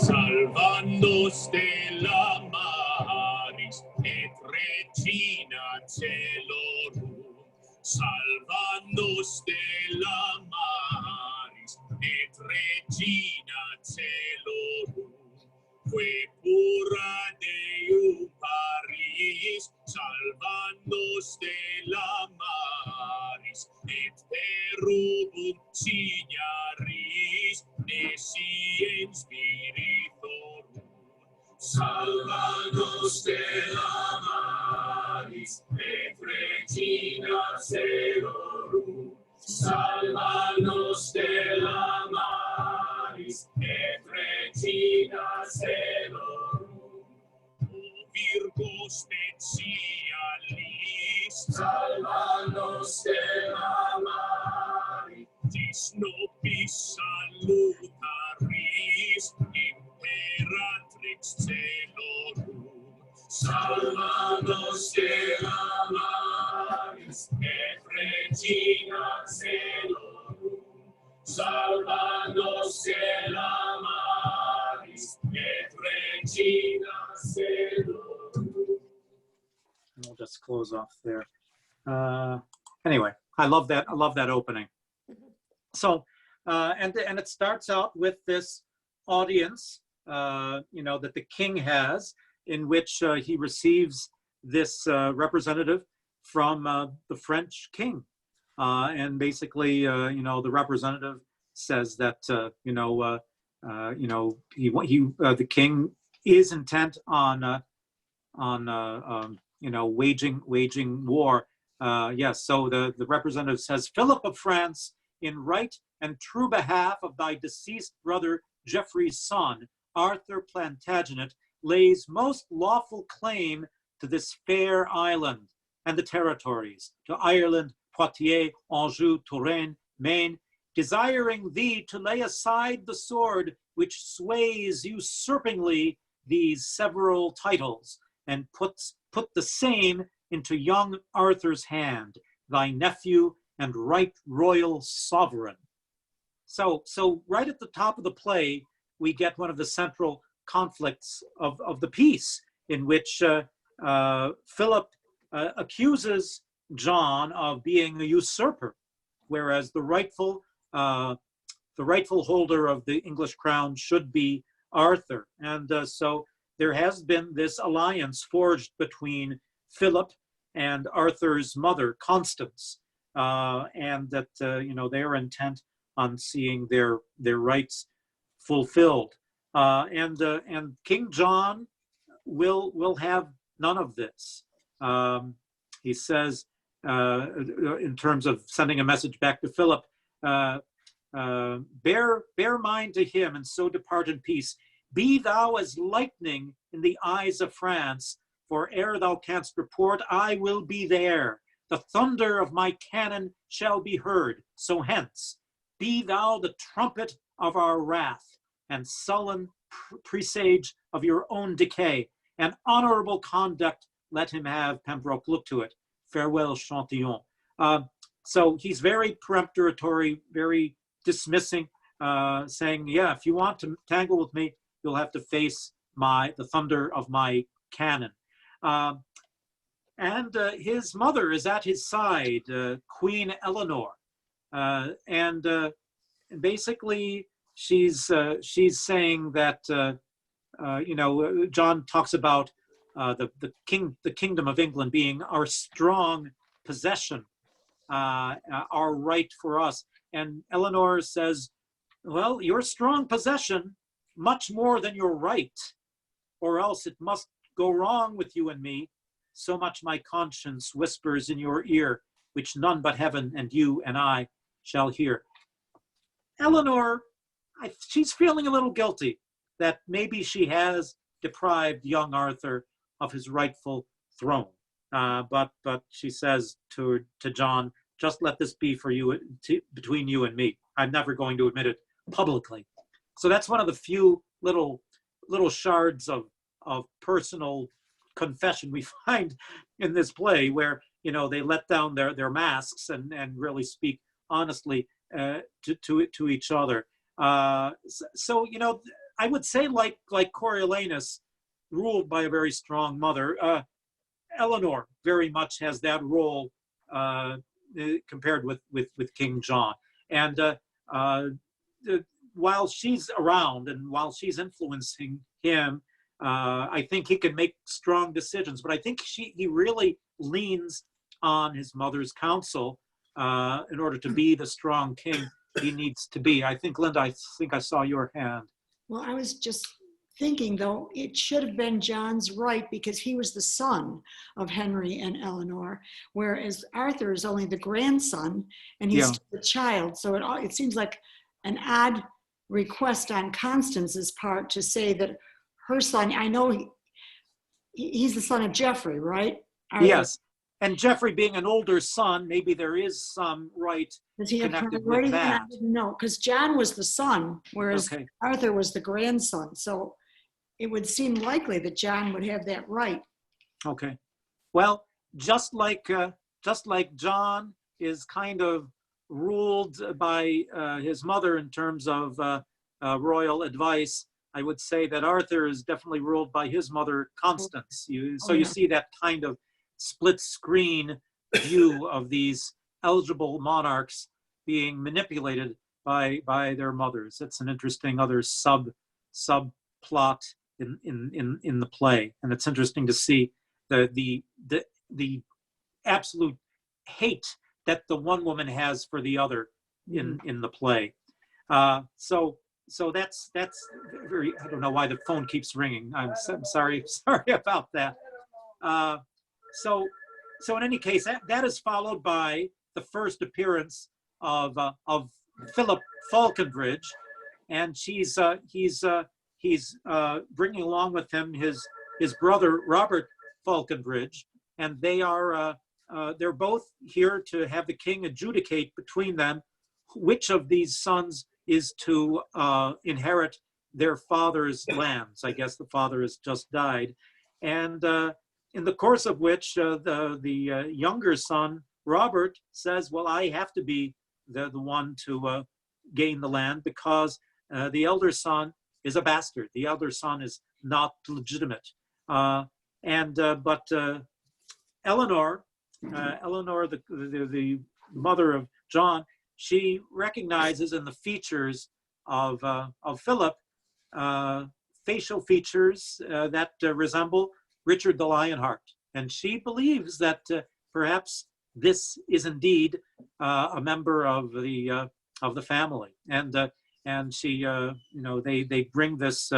Speaker 3: Salvando stella maris et regina celorum, salvando stella maris et regina celorum, que pura Deum Paris, salvando stella maris et perubum signaris, nisi in spiritorum. Salvanos de la maris, et regina celorum. Salvanos de la maris, et regina celorum. O Virgo specialis, salvanos de la maris, dis nobis salutaris, imperatrix celorum. Salvanos de la maris, et regina celorum. Salvanos de la maris, et regina celorum.
Speaker 1: We'll just close off there. Anyway, I love that. I love that opening. So, and it starts out with this audience, you know, that the king has, in which he receives this representative from the French king, and basically, you know, the representative says that you know, the king is intent on you know, waging war. Yes, so the representative says, Philip of France, in right and true behalf of thy deceased brother Geoffrey's son, Arthur Plantagenet, lays most lawful claim to this fair island and the territories, to Ireland, Poitiers, Anjou, Touraine, Maine, desiring thee to lay aside the sword which sways usurpingly these several titles, and put the same into young Arthur's hand, thy nephew and right royal sovereign. So right at the top of the play, we get one of the central conflicts of the piece, in which Philip accuses John of being a usurper, whereas the rightful holder of the English crown should be Arthur. And so there has been this alliance forged between Philip and Arthur's mother, Constance, and that you know, they are intent on seeing their rights fulfilled. And King John will have none of this. He says, in terms of sending a message back to Philip, bear mind to him, and so depart in peace. Be thou as lightning in the eyes of France, for ere thou canst report, I will be there. The thunder of my cannon shall be heard. So hence, be thou the trumpet of our wrath, and sullen presage of your own decay. And honorable conduct let him have. Pembroke, look to it. Farewell, Chantillon. So he's very peremptory, very dismissing, saying, yeah, if you want to tangle with me, you'll have to face the thunder of my cannon. and his mother is at his side, Queen Eleanor, and basically she's saying that John talks about the kingdom of England being our strong possession, our right for us, and Eleanor says, well, your strong possession much more than your right, or else it must go wrong with you and me. So much my conscience whispers in your ear, which none but heaven and you and I shall hear. Eleanor, she's feeling a little guilty that maybe she has deprived young Arthur of his rightful throne. But she says to John, just let this be for you, between you and me. I'm never going to admit it publicly. So that's one of the few little shards of personal confession we find in this play, where they let down their masks and really speak honestly to each other. So I would say like Coriolanus, ruled by a very strong mother, Eleanor very much has that role compared with King John. And while she's around and while she's influencing him, I think he can make strong decisions. But I think he really leans on his mother's counsel in order to be the strong king he needs to be. I think, Linda, I think I saw your hand.
Speaker 2: Well, I was just thinking, though, it should have been John's right because he was the son of Henry and Eleanor, whereas Arthur is only the grandson and he's still a child. So it seems like an odd request on Constance's part to say that her son, I know he's the son of Geoffrey, right? Arthur.
Speaker 1: Yes. And Geoffrey being an older son, maybe there is some right connected with that.
Speaker 2: I didn't know, because John was the son, whereas Arthur was the grandson. So it would seem likely that John would have that right.
Speaker 1: Okay. Well, just like John is kind of ruled by his mother in terms of royal advice, I would say that Arthur is definitely ruled by his mother, Constance. You see that kind of split screen view of these eligible monarchs being manipulated by their mothers. It's an interesting other subplot in the play, and it's interesting to see the absolute hate that the one woman has for the other in the play. So that's very. I don't know why the phone keeps ringing. I'm sorry about that. So in any case, that is followed by the first appearance of Philip Falconbridge, and he's bringing along with him his brother Robert Falconbridge, and they're both here to have the king adjudicate between them which of these sons is to inherit their father's lands. I guess the father has just died, and in the course of which the younger son, Robert, says, well, I have to be the one to gain the land because the elder son is a bastard. The elder son is not legitimate. But Eleanor, the mother of John, she recognizes in the features of Philip facial features that resemble Richard the Lionheart, and she believes that perhaps this is indeed a member of the family, and she they bring this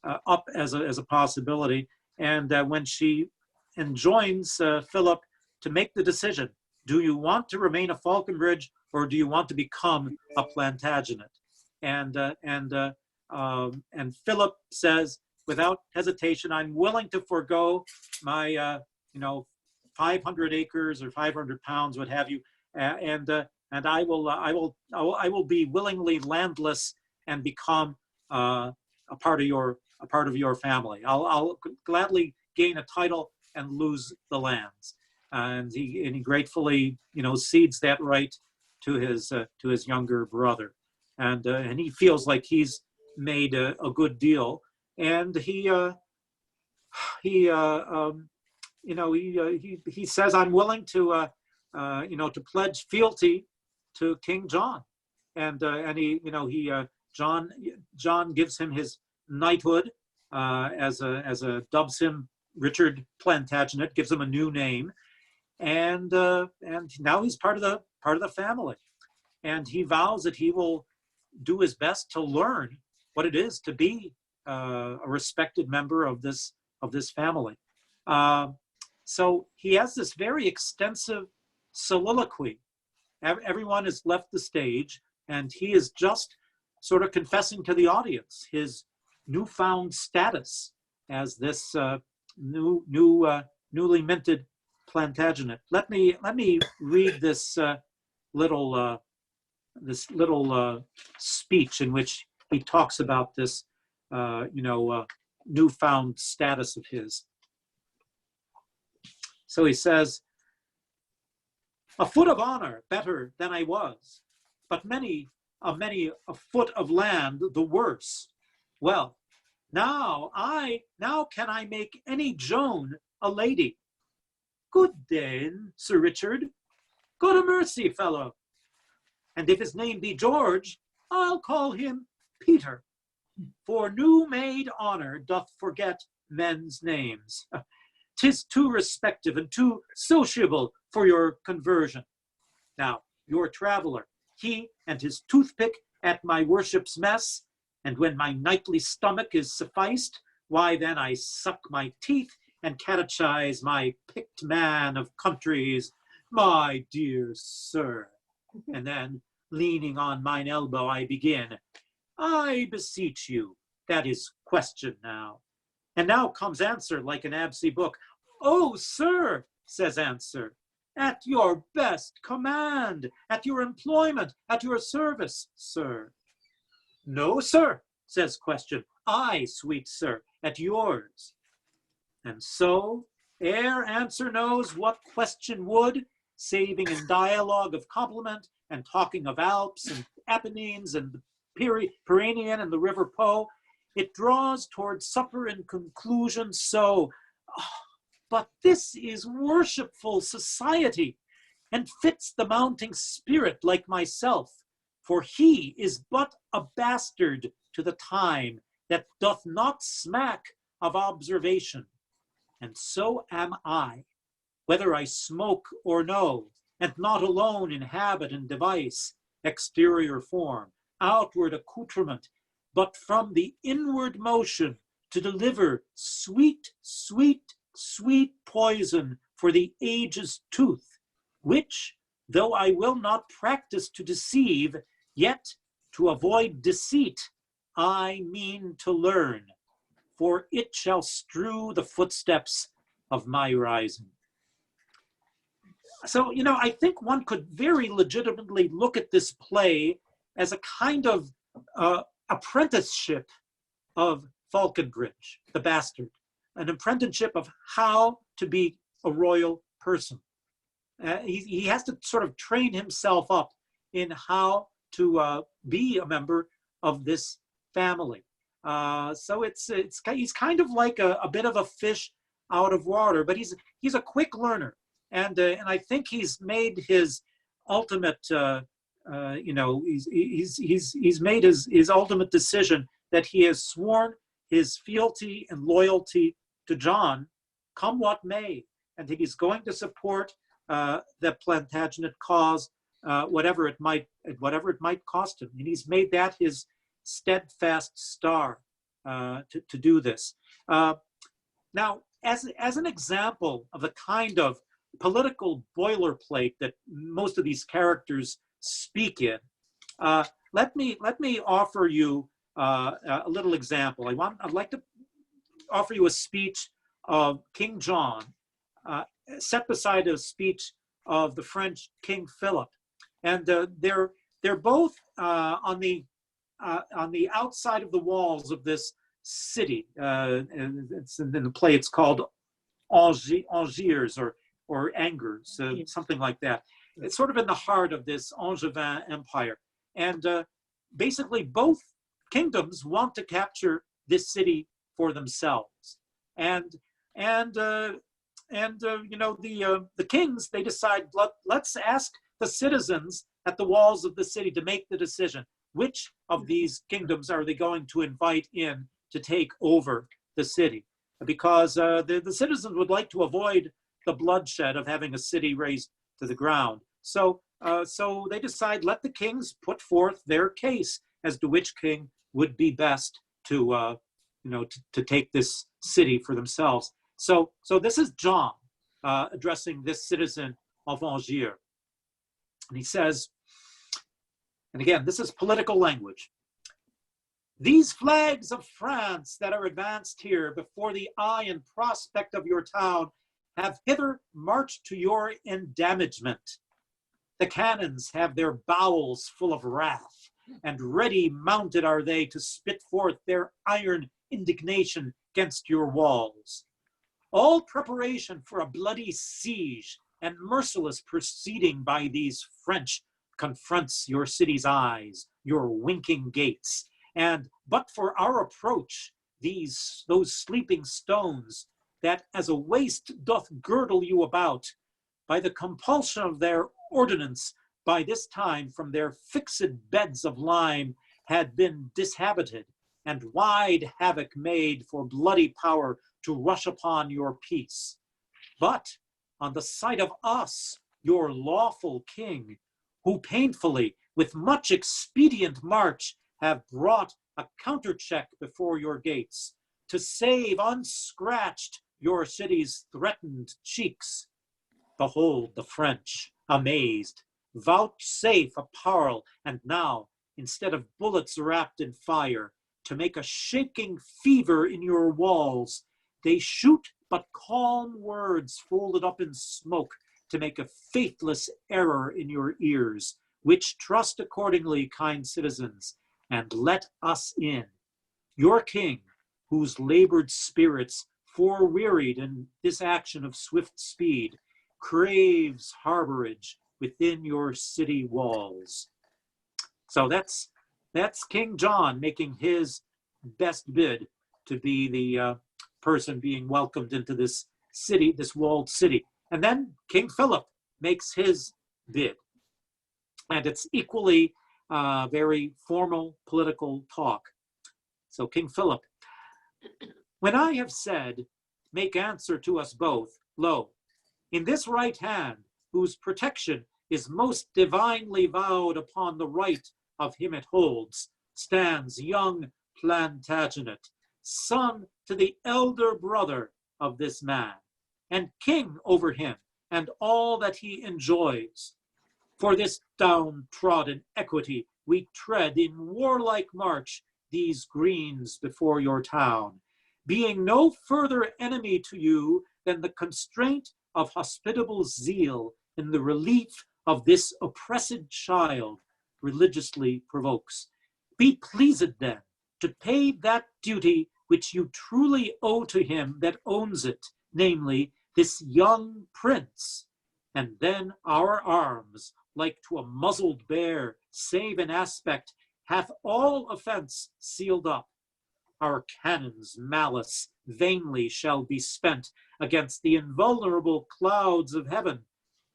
Speaker 1: up as a possibility, and when she enjoins Philip to make the decision, do you want to remain a Falconbridge or do you want to become a Plantagenet? And Philip says, without hesitation, I'm willing to forego my 500 acres or 500 pounds, what have you, and I will be willingly landless and become a part of your family. I'll gladly gain a title and lose the lands, and he gratefully cedes that right to his younger brother, and he feels like he's made a good deal, and he he says, I'm willing to, to pledge fealty to King John. And John gives him his knighthood as dubs him Richard Plantagenet, gives him a new name. And now he's part of the family. And he vows that he will do his best to learn what it is to be a respected member of this family. So he has this very extensive soliloquy. Everyone has left the stage, and he is just sort of confessing to the audience his newfound status as this newly minted Plantagenet. Let me read this little speech in which he talks about this newfound status of his. So he says, "A foot of honor better than I was, but many a foot of land the worse. Well, now can I make any Joan a lady? Good Dane, Sir Richard, God a mercy, fellow. And if his name be George, I'll call him Peter. For new-made honor doth forget men's names. 'Tis too respective and too sociable for your conversion. Now, your traveller, he and his toothpick at my worship's mess, and when my nightly stomach is sufficed, why then I suck my teeth and catechize my picked man of countries, my dear sir. And then, leaning on mine elbow, I begin, I beseech you, that is question now. And now comes answer like an Absey book. Oh, sir, says answer, at your best command, at your employment, at your service, sir. No, sir, says question, I, sweet sir, at yours. And so, ere answer knows what question would, saving in dialogue of compliment and talking of Alps and Apennines and the Pyrenean and the River Po, it draws towards supper in conclusion so, but this is worshipful society, and fits the mounting spirit like myself, for he is but a bastard to the time that doth not smack of observation. And so am I, whether I smoke or no, and not alone in habit and device, exterior form, outward accoutrement, but from the inward motion to deliver sweet, sweet, sweet poison for the age's tooth, which, though I will not practice to deceive, yet to avoid deceit, I mean to learn, for it shall strew the footsteps of my rising. So, I think one could very legitimately look at this play as a kind of apprenticeship of Falconbridge, the bastard, an apprenticeship of how to be a royal person. He has to sort of train himself up in how to be a member of this family. So he's kind of like a bit of a fish out of water, but he's a quick learner, and I think he's made his ultimate he's made his ultimate decision that he has sworn his fealty and loyalty to John, come what may, and that he's going to support the Plantagenet cause, whatever it might cost him. And he's made that his steadfast star to do this. Now, as an example of the kind of political boilerplate that most of these characters speak in, let me offer you a little example. I'd like to offer you a speech of King John, set beside a speech of the French King Philip, and they're both on the outside of the walls of this city. It's in the play. It's called Angers or Angers, something like that. It's sort of in the heart of this Angevin Empire, and basically both kingdoms want to capture this city for themselves, and the kings, they decide, let's ask the citizens at the walls of the city to make the decision. Which of these kingdoms are they going to invite in to take over the city? Because the citizens would like to avoid the bloodshed of having a city razed to the ground. So they decide, let the kings put forth their case as to which king would be best to take this city for themselves. So this is John addressing this citizen of Angiers. And he says, and again, this is political language. These flags of France that are advanced here before the eye and prospect of your town have hither marched to your endamagement. The cannons have their bowels full of wrath, and ready mounted are they to spit forth their iron indignation against your walls. All preparation for a bloody siege and merciless proceeding by these French confronts your city's eyes, your winking gates, and but for our approach, those sleeping stones that as a waist doth girdle you about, by the compulsion of their ordinance, by this time from their fixed beds of lime had been dishabited, and wide havoc made for bloody power to rush upon your peace. But on the sight of us, your lawful king, who painfully, with much expedient march, have brought a countercheck before your gates, to save unscratched your city's threatened cheeks. Behold the French, amazed, vouchsafe a parle, and now, instead of bullets wrapped in fire, to make a shaking fever in your walls, they shoot but calm words folded up in smoke, to make a faithless error in your ears, which trust accordingly, kind citizens, and let us in. Your king, whose labored spirits, forewearied in this action of swift speed, craves harborage within your city walls. So that's King John making his best bid to be the person being welcomed into this city, this walled city. And then King Philip makes his bid. And it's equally very formal political talk. So King Philip, when I have said, make answer to us both, lo, in this right hand, whose protection is most divinely vowed upon the right of him it holds, stands young Plantagenet, son to the elder brother of this man, and king over him and all that he enjoys. For this downtrodden equity we tread in warlike march these greens before your town, being no further enemy to you than the constraint of hospitable zeal in the relief of this oppressed child religiously provokes. Be pleased then to pay that duty which you truly owe to him that owns it, namely this young prince, and then our arms, like to a muzzled bear, save in aspect, hath all offense sealed up. Our cannons' malice vainly shall be spent against the invulnerable clouds of heaven,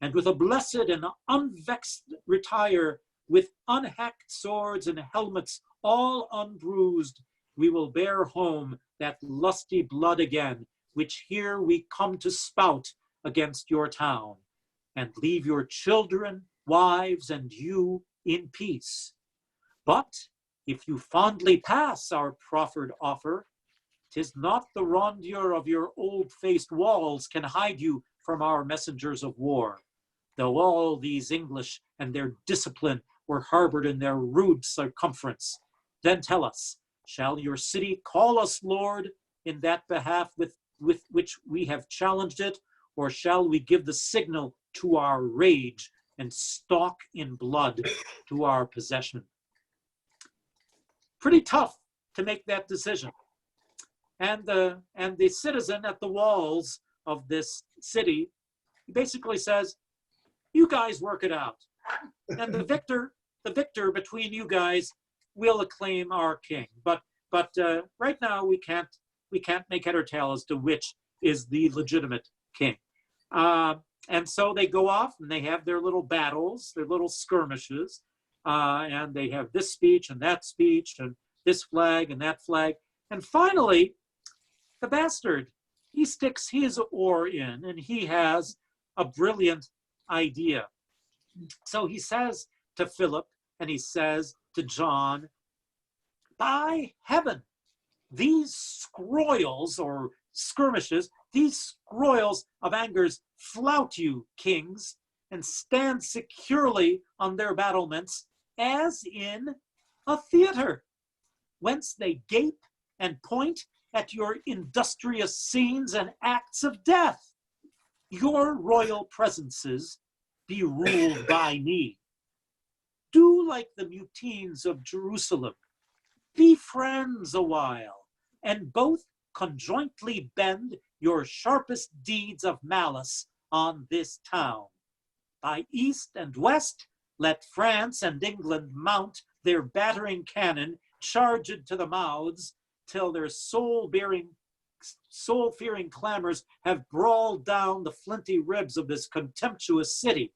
Speaker 1: and with a blessed and unvexed retire, with unhacked swords and helmets all unbruised, we will bear home that lusty blood again, which here we come to spout against your town, and leave your children, wives, and you in peace. But if you fondly pass our proffered offer, 'tis not the rondure of your old-faced walls can hide you from our messengers of war, though all these English and their discipline were harbored in their rude circumference. Then tell us, shall your city call us lord in that behalf with which we have challenged it, or shall we give the signal to our rage and stalk in blood to our possession? Pretty tough to make that decision. And the citizen at the walls of this city basically says, you guys work it out. And the victor between you guys will acclaim our king. But right now we can't make head or tail as to which is the legitimate king. And so they go off and they have their little battles, their little skirmishes, and they have this speech and this flag and that flag. And finally, the bastard, he sticks his oar in and he has a brilliant idea. So he says to Philip and he says to John, by heaven, these scroils or skirmishes, these scroils of angers flout you, kings, and stand securely on their battlements as in a theater, whence they gape and point at your industrious scenes and acts of death. Your royal presences be ruled by me. Do like the mutines of Jerusalem. Be friends a while, and both conjointly bend your sharpest deeds of malice on this town. By east and west, let France and England mount their battering cannon, charged to the mouths, till their soul-fearing clamors have brawled down the flinty ribs of this contemptuous city.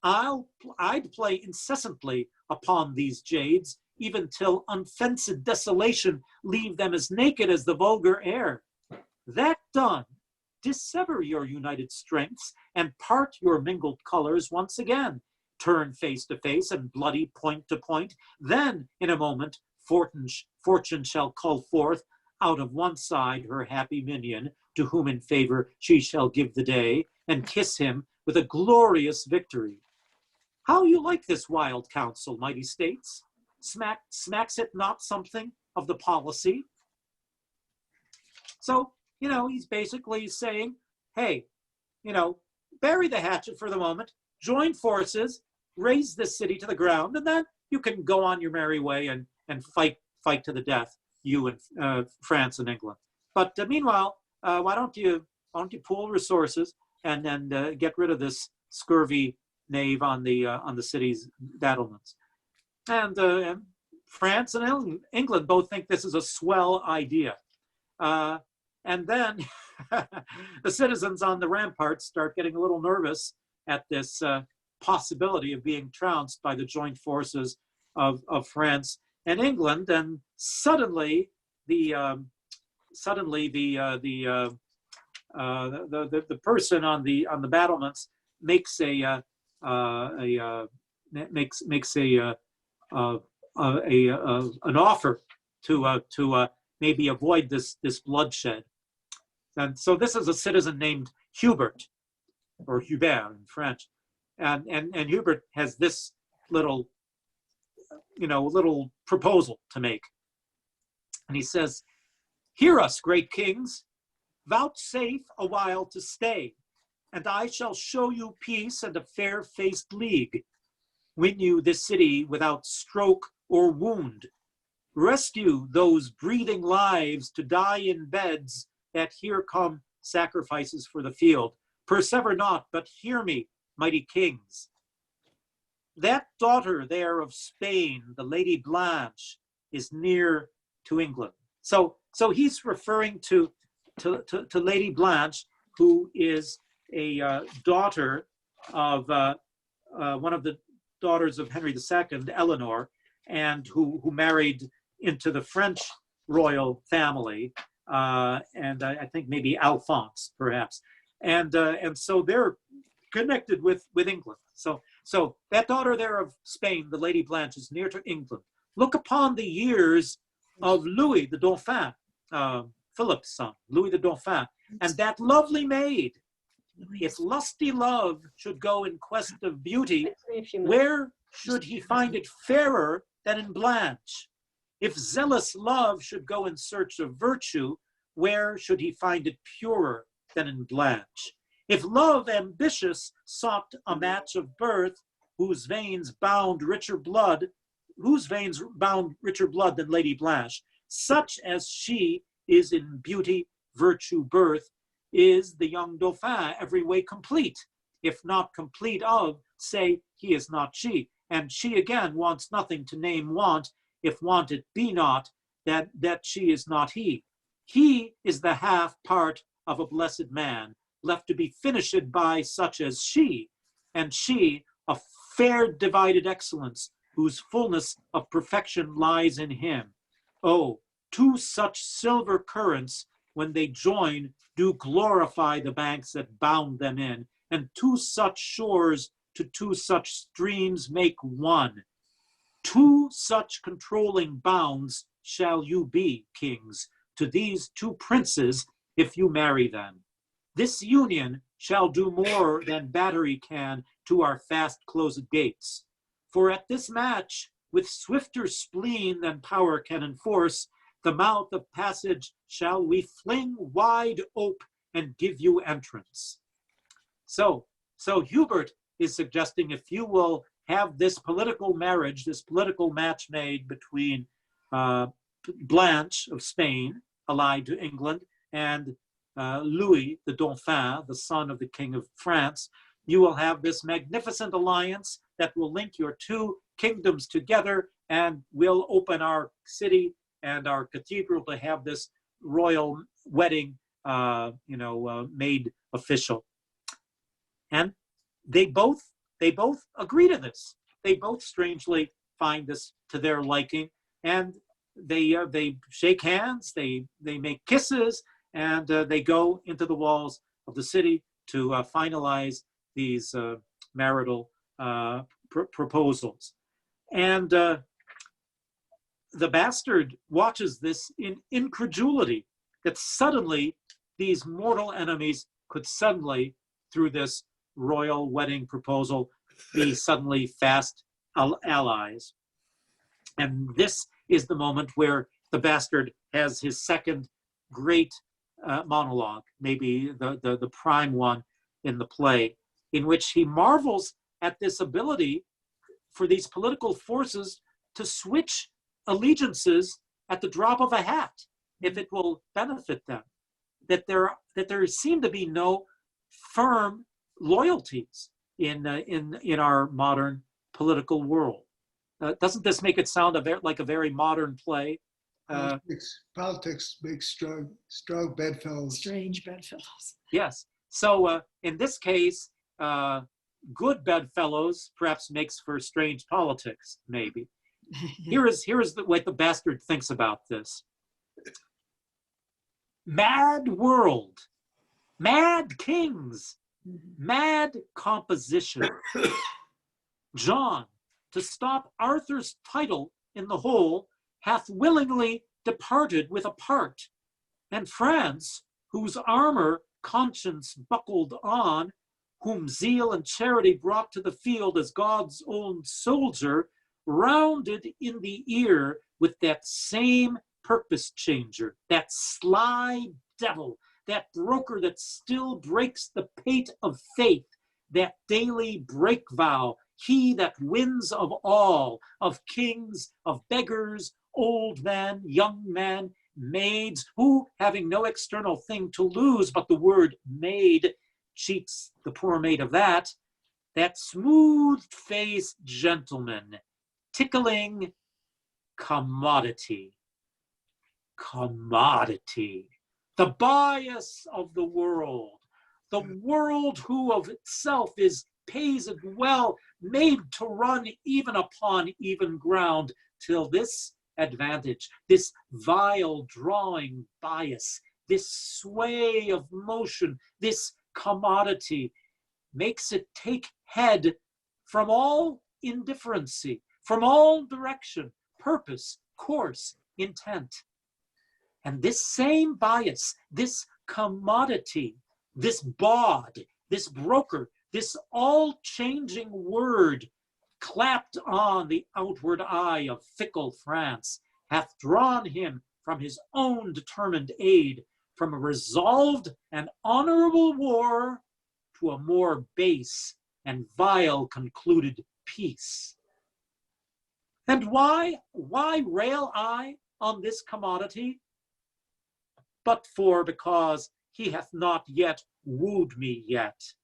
Speaker 1: I'd play incessantly upon these jades, even till unfenced desolation leave them as naked as the vulgar air. That done, dissever your united strengths and part your mingled colors once again. Turn face to face and bloody point to point. Then, in a moment, fortune shall call forth out of one side her happy minion, to whom in favor she shall give the day, and kiss him with a glorious victory. How you like this wild counsel, mighty states? Smacks it not something of the policy? So, he's basically saying, hey, bury the hatchet for the moment, join forces, raise this city to the ground, and then you can go on your merry way and fight to the death, you and France and England. But meanwhile, why don't you pool resources and then get rid of this scurvy knave on the city's battlements? And France and England both think this is a swell idea. And then the citizens on the ramparts start getting a little nervous at this possibility of being trounced by the joint forces of France and England. And suddenly the person on the battlements makes an offer to maybe avoid this bloodshed. And so this is a citizen named Hubert, or Hubert in French, and Hubert has this little proposal to make, and he says, "Hear us, great kings, vouchsafe a while to stay, and I shall show you peace and a fair-faced league. Win you this city without stroke or wound. Rescue those breathing lives to die in beds, that here come sacrifices for the field. Persever not, but hear me, mighty kings. That daughter there of Spain, the Lady Blanche, is near to England." So he's referring to Lady Blanche, who is a daughter of one of the daughters of Henry II, Eleanor, and who married into the French royal family, and I think maybe Alphonse, perhaps, and so they're connected with England. So that daughter there of Spain, the Lady Blanche, is near to England. Look upon the years of Louis the Dauphin, Philip's son, Louis the Dauphin, and that lovely maid. If lusty love should go in quest of beauty, where should he find it fairer than in Blanche? If zealous love should go in search of virtue, where should he find it purer than in Blanche? If love ambitious sought a match of birth, whose veins bound richer blood than Lady Blanche, such as she is in beauty, virtue, birth, is the young Dauphin every way complete. If not complete of, say he is not she. And she again wants nothing to name want, if want it be not, that she is not he. He is the half part of a blessed man, left to be finished by such as she, and she, a fair divided excellence, whose fullness of perfection lies in him. Oh, two such silver currents, when they join, do glorify the banks that bound them in, and two such shores to two such streams make one. Two such controlling bounds shall you be, kings, to these two princes, if you marry them. This union shall do more than battery can to our fast-closed gates. For at this match, with swifter spleen than power can enforce, the mouth of passage shall we fling wide ope and give you entrance. So Hubert is suggesting, if you will have this political marriage, this political match made between Blanche of Spain, allied to England, and Louis the Dauphin, the son of the King of France, you will have this magnificent alliance that will link your two kingdoms together and will open our city and our cathedral to have this royal wedding, made official. And they both agree to this. They both strangely find this to their liking, and they shake hands, they make kisses, and they go into the walls of the city to finalize these marital proposals. And the bastard watches this in incredulity, that suddenly these mortal enemies could suddenly, through this royal wedding proposal, be suddenly fast allies. And this is the moment where the bastard has his second great monologue, maybe the prime one in the play, in which he marvels at this ability for these political forces to switch allegiances at the drop of a hat, if it will benefit them. That there seem to be no firm loyalties in our modern political world. Doesn't this make it sound like a very modern play?
Speaker 4: Politics makes strong bedfellows.
Speaker 2: Strange bedfellows.
Speaker 1: Yes. So in this case, good bedfellows perhaps makes for strange politics, maybe. Here is what the bastard thinks about this. Mad world, mad kings, mad composition. John, to stop Arthur's title in the whole, hath willingly departed with a part, and France, whose armor conscience buckled on, whom zeal and charity brought to the field as God's own soldier, rounded in the ear with that same purpose changer, that sly devil, that broker that still breaks the pate of faith, that daily break vow, he that wins of all, of kings, of beggars, old men, young men, maids, who, having no external thing to lose but the word maid, cheats the poor maid of that smooth-faced gentleman, tickling commodity, the bias of the world who of itself pays it well, made to run even upon even ground, till this advantage, this vile drawing bias, this sway of motion, this commodity, makes it take head from all indifferency, from all direction, purpose, course, intent. And this same bias, this commodity, this bawd, this broker, this all-changing word, clapped on the outward eye of fickle France, hath drawn him from his own determined aid, from a resolved and honorable war to a more base and vile concluded peace. And why rail I on this commodity? But because he hath not yet wooed me yet.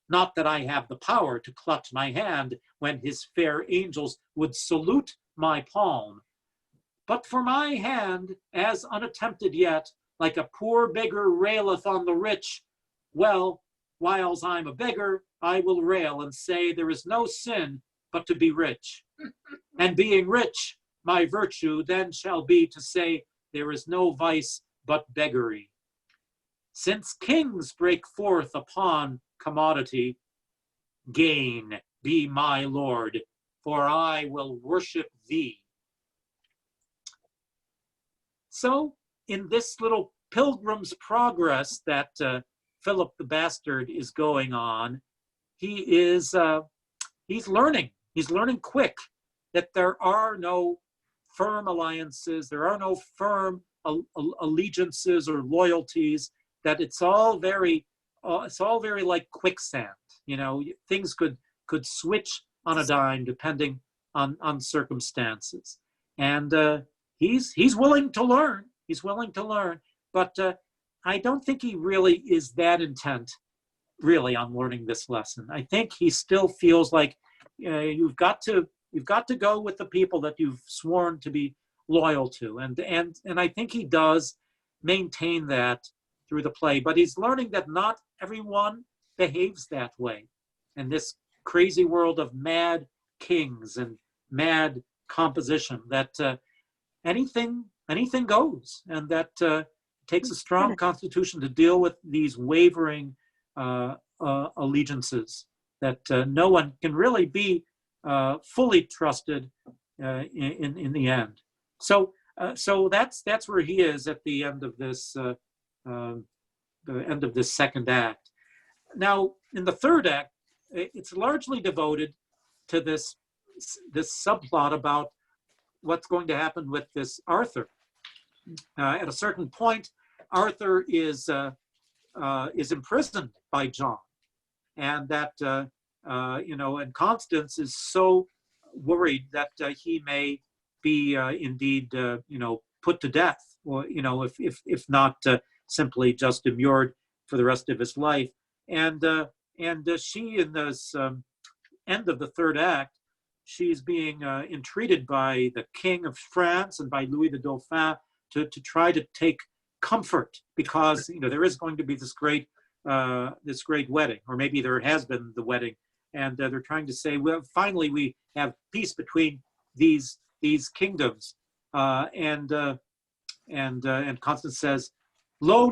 Speaker 1: Not that I have the power to clutch my hand when his fair angels would salute my palm, but for my hand, as unattempted yet, like a poor beggar raileth on the rich, Well, whiles I'm a beggar, I will rail and say there is no sin but to be rich. And being rich, my virtue then shall be to say there is no vice but beggary. Since kings break forth upon commodity, gain be my lord, for I will worship thee. So in this little pilgrim's progress that Philip the Bastard is going on, he's learning. He's learning quick that there are no firm alliances, there are no firm allegiances or loyalties. That it's all very like quicksand. You know, things could switch on a dime depending on circumstances. And he's willing to learn. He's willing to learn, but I don't think he really is that intent, really, on learning this lesson. I think he still feels like you've got to go with the people that you've sworn to be loyal to, and I think he does maintain that through the play. But he's learning that not everyone behaves that way, in this crazy world of mad kings and mad composition. That anything goes, and that takes a strong constitution to deal with these wavering allegiances. That no one can really be fully trusted in the end. So that's where he is at the end of this second act. Now, in the third act, it's largely devoted to this subplot about what's going to happen with this Arthur. At a certain point, Arthur is imprisoned by John, and that and Constance is so worried that he may be indeed put to death, or if not simply just immured for the rest of his life. And she, in this end of the third act, she's being entreated by the King of France and by Louis the Dauphin to try to take comfort, because there is going to be this great wedding, or maybe there has been the wedding, and they're trying to say, well, finally we have peace between these kingdoms. And Constance says, "Lo,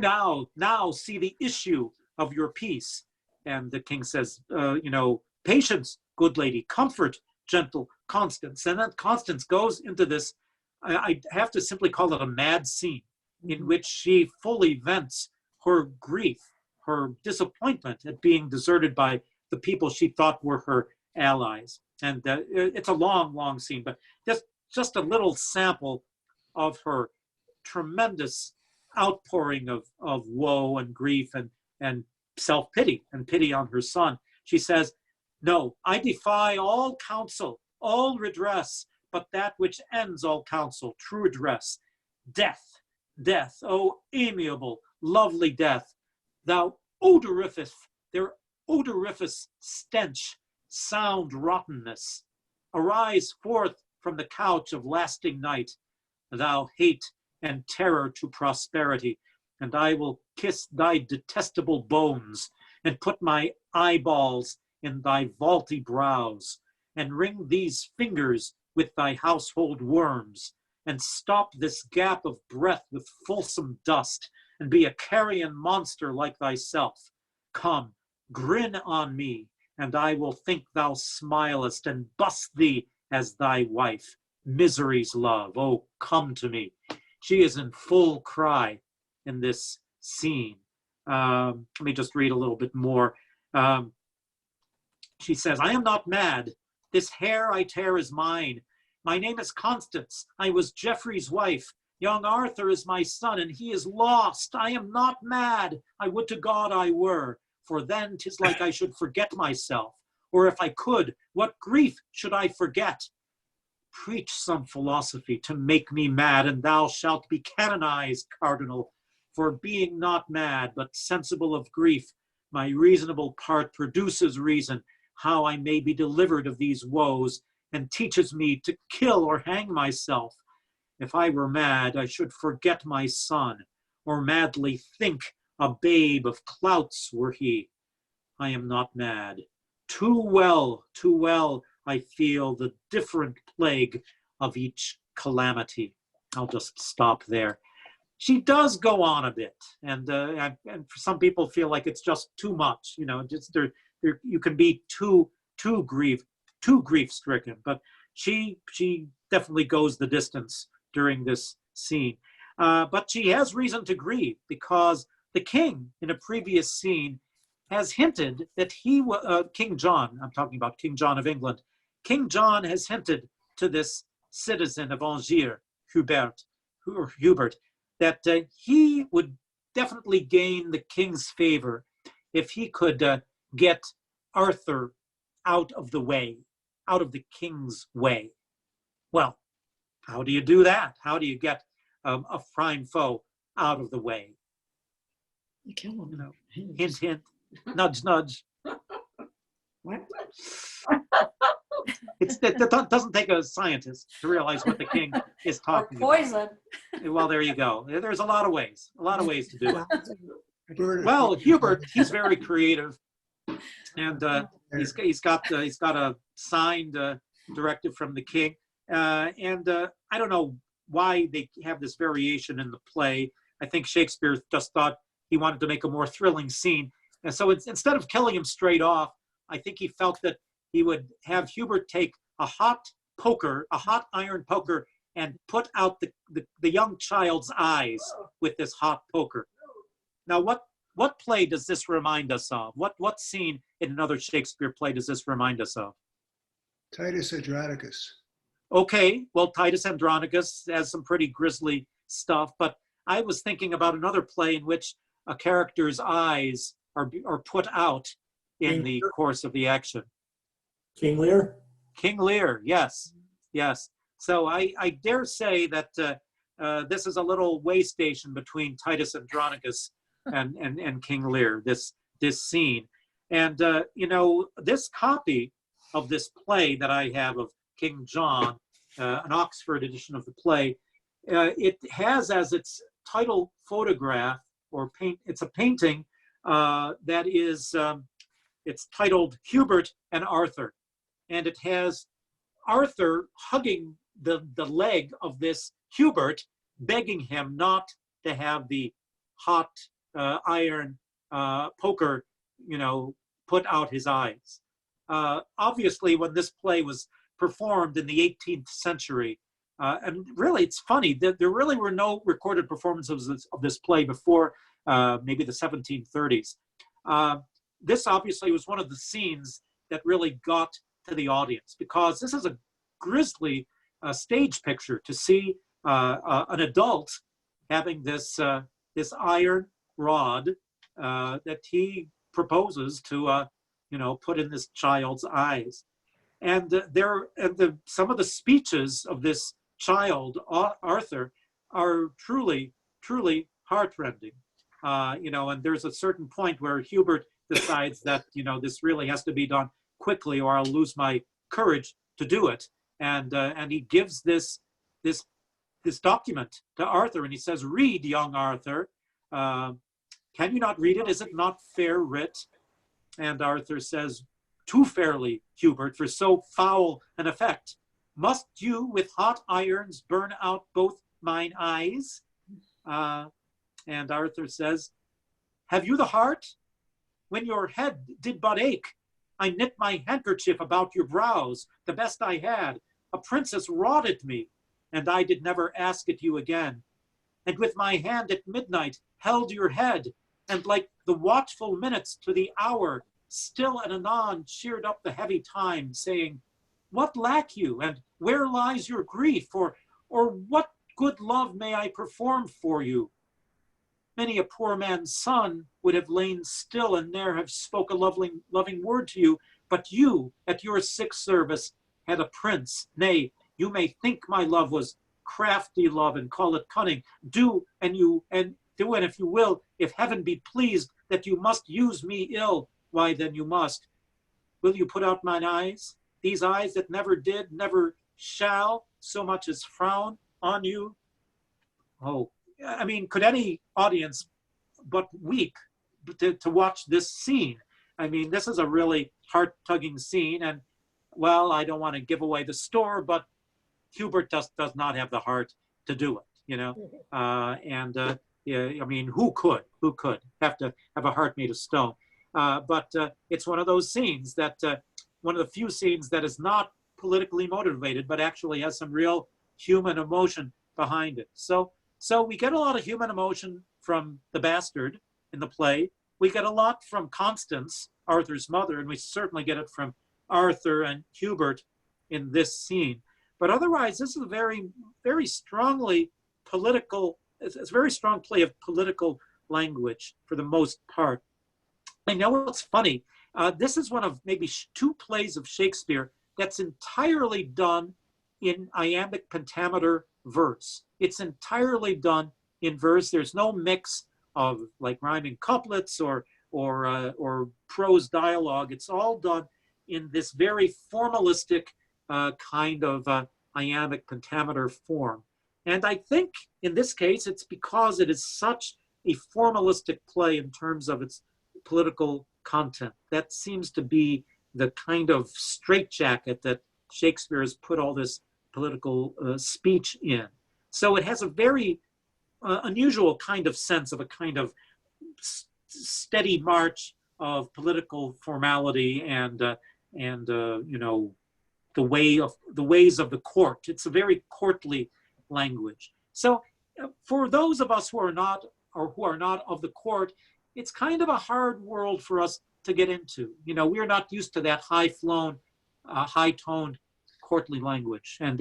Speaker 1: now see the issue of your peace." And the king says, "Patience, good lady, comfort, gentle Constance." And then Constance goes into this, I have to simply call it a mad scene, in which she fully vents her grief, her disappointment at being deserted by the people she thought were her allies. And it's a long scene, but just a little sample of her tremendous outpouring of woe and grief and self-pity and pity on her son. She says, "No, I defy all counsel, all redress, but that which ends all counsel, true redress. Death, death, oh amiable, lovely death, thou their odoriferous stench, sound rottenness. Arise forth from the couch of lasting night, thou hate and terror to prosperity, and I will kiss thy detestable bones, and put my eyeballs in thy vaulty brows, and wring these fingers with thy household worms, and stop this gap of breath with fulsome dust, and be a carrion monster like thyself. Come, grin on me, and I will think thou smilest, and bust thee as thy wife. Misery's love, oh, come to me." She is in full cry in this scene. Let me just read a little bit more. She says, "I am not mad. This hair I tear is mine. My name is Constance. I was Geoffrey's wife. Young Arthur is my son, and he is lost. I am not mad. I would to God I were, for then 'tis like I should forget myself. Or if I could, what grief should I forget? Preach some philosophy to make me mad, and thou shalt be canonized, Cardinal. For being not mad, but sensible of grief, my reasonable part produces reason, how I may be delivered of these woes, and teaches me to kill or hang myself. If I were mad, I should forget my son, or madly think A babe of clouts were he. I am not mad. Too well, I feel the different plague of each calamity. I'll just stop there. She does go on a bit, and some people feel like it's just too much. You know, just you can be too grief stricken, but she definitely goes the distance during this scene. But she has reason to grieve because the king in a previous scene has hinted that King John, I'm talking about King John of England, King John has hinted to this citizen of Angiers, Hubert, that he would definitely gain the king's favor if he could get Arthur out of the way, out of the king's way. Well, how do you do that? How do you get a prime foe out of the way?
Speaker 2: You kill him.
Speaker 1: You know, hint, hint, nudge, nudge.
Speaker 2: What?
Speaker 1: That doesn't take a scientist to realize what the king is
Speaker 5: Or
Speaker 1: talking about.
Speaker 5: poison.
Speaker 1: Well, there you go. There's a lot of ways to do it.
Speaker 4: Bird-
Speaker 1: Well, Hubert, he's very creative, and he's got a signed directive from the king, and I don't know why they have this variation in the play. I think Shakespeare just thought he wanted to make a more thrilling scene, and so instead of killing him straight off, I think he felt that he would have Hubert take a hot iron poker, and put out the young child's eyes with this hot poker. Now, what play does this remind us of? What scene in another Shakespeare play does this remind us of?
Speaker 4: Titus Andronicus.
Speaker 1: Okay, well, Titus Andronicus has some pretty grisly stuff, but I was thinking about another play in which a character's eyes are put out in the course of the action.
Speaker 6: King Lear?
Speaker 1: King Lear, yes. So I dare say that this is a little way station between Titus Andronicus and King Lear, this scene. And, this copy of this play that I have of King John, an Oxford edition of the play, it has as its title photograph or paint, it's a painting that is, it's titled Hubert and Arthur. And it has Arthur hugging the leg of this Hubert, begging him not to have the hot iron poker, put out his eyes. Obviously, when this play was performed in the 18th century, and really it's funny that there really were no recorded performances of this play before maybe the 1730s. This obviously was one of the scenes that really got to the audience, because this is a grisly stage picture to see an adult having this iron rod that he proposes to put in this child's eyes. And some of the speeches of this child, Arthur, are truly heartrending. And there's a certain point where Hubert decides that this really has to be done quickly, or I'll lose my courage to do it. And he gives this document to Arthur, and he says, "Read, young Arthur. Can you not read it? Is it not fair writ?" And Arthur says, "Too fairly, Hubert, for so foul an effect. Must you with hot irons burn out both mine eyes?" And Arthur says, "Have you the heart? When your head did but ache, I knit my handkerchief about your brows, the best I had. A princess wrought it me, and I did never ask it you again. And with my hand at midnight held your head, and like the watchful minutes to the hour, still and anon cheered up the heavy time, saying, What lack you, and where lies your grief, or what good love may I perform for you? Many a poor man's son would have lain still and ne'er have spoke a loving word to you, but you, at your sick service, had a prince. Nay, you may think my love was crafty love and call it cunning. Do and if you will, if heaven be pleased that you must use me ill, why then you must. Will you put out mine eyes? These eyes that never did, never shall, so much as frown on you? Oh, I mean, could any audience but weep to watch this scene. I mean, this is a really heart-tugging scene, and well, I don't want to give away the store, but Hubert does not have the heart to do it, you know. Yeah, I mean, who could have to have a heart made of stone? But it's one of those scenes that one of the few scenes that is not politically motivated, but actually has some real human emotion behind it. So we get a lot of human emotion from the bastard in the play. We get a lot from Constance, Arthur's mother, and we certainly get it from Arthur and Hubert in this scene. But otherwise, this is a very, very strongly political, it's a very strong play of political language for the most part. I know what's funny. This is one of maybe two plays of Shakespeare that's entirely done in iambic pentameter verse. It's entirely done in verse. There's no mix of like rhyming couplets or prose dialogue. It's all done in this very formalistic kind of iambic pentameter form. And I think in this case, it's because it is such a formalistic play in terms of its political content. That seems to be the kind of straitjacket that Shakespeare has put all this political speech in. So it has a very unusual kind of sense of a kind of steady march of political formality and you know, the ways of the court. It's a very courtly language. So for those of us who are not of the court, it's kind of a hard world for us to get into. You know, we're not used to that high-flown, high-toned courtly language, and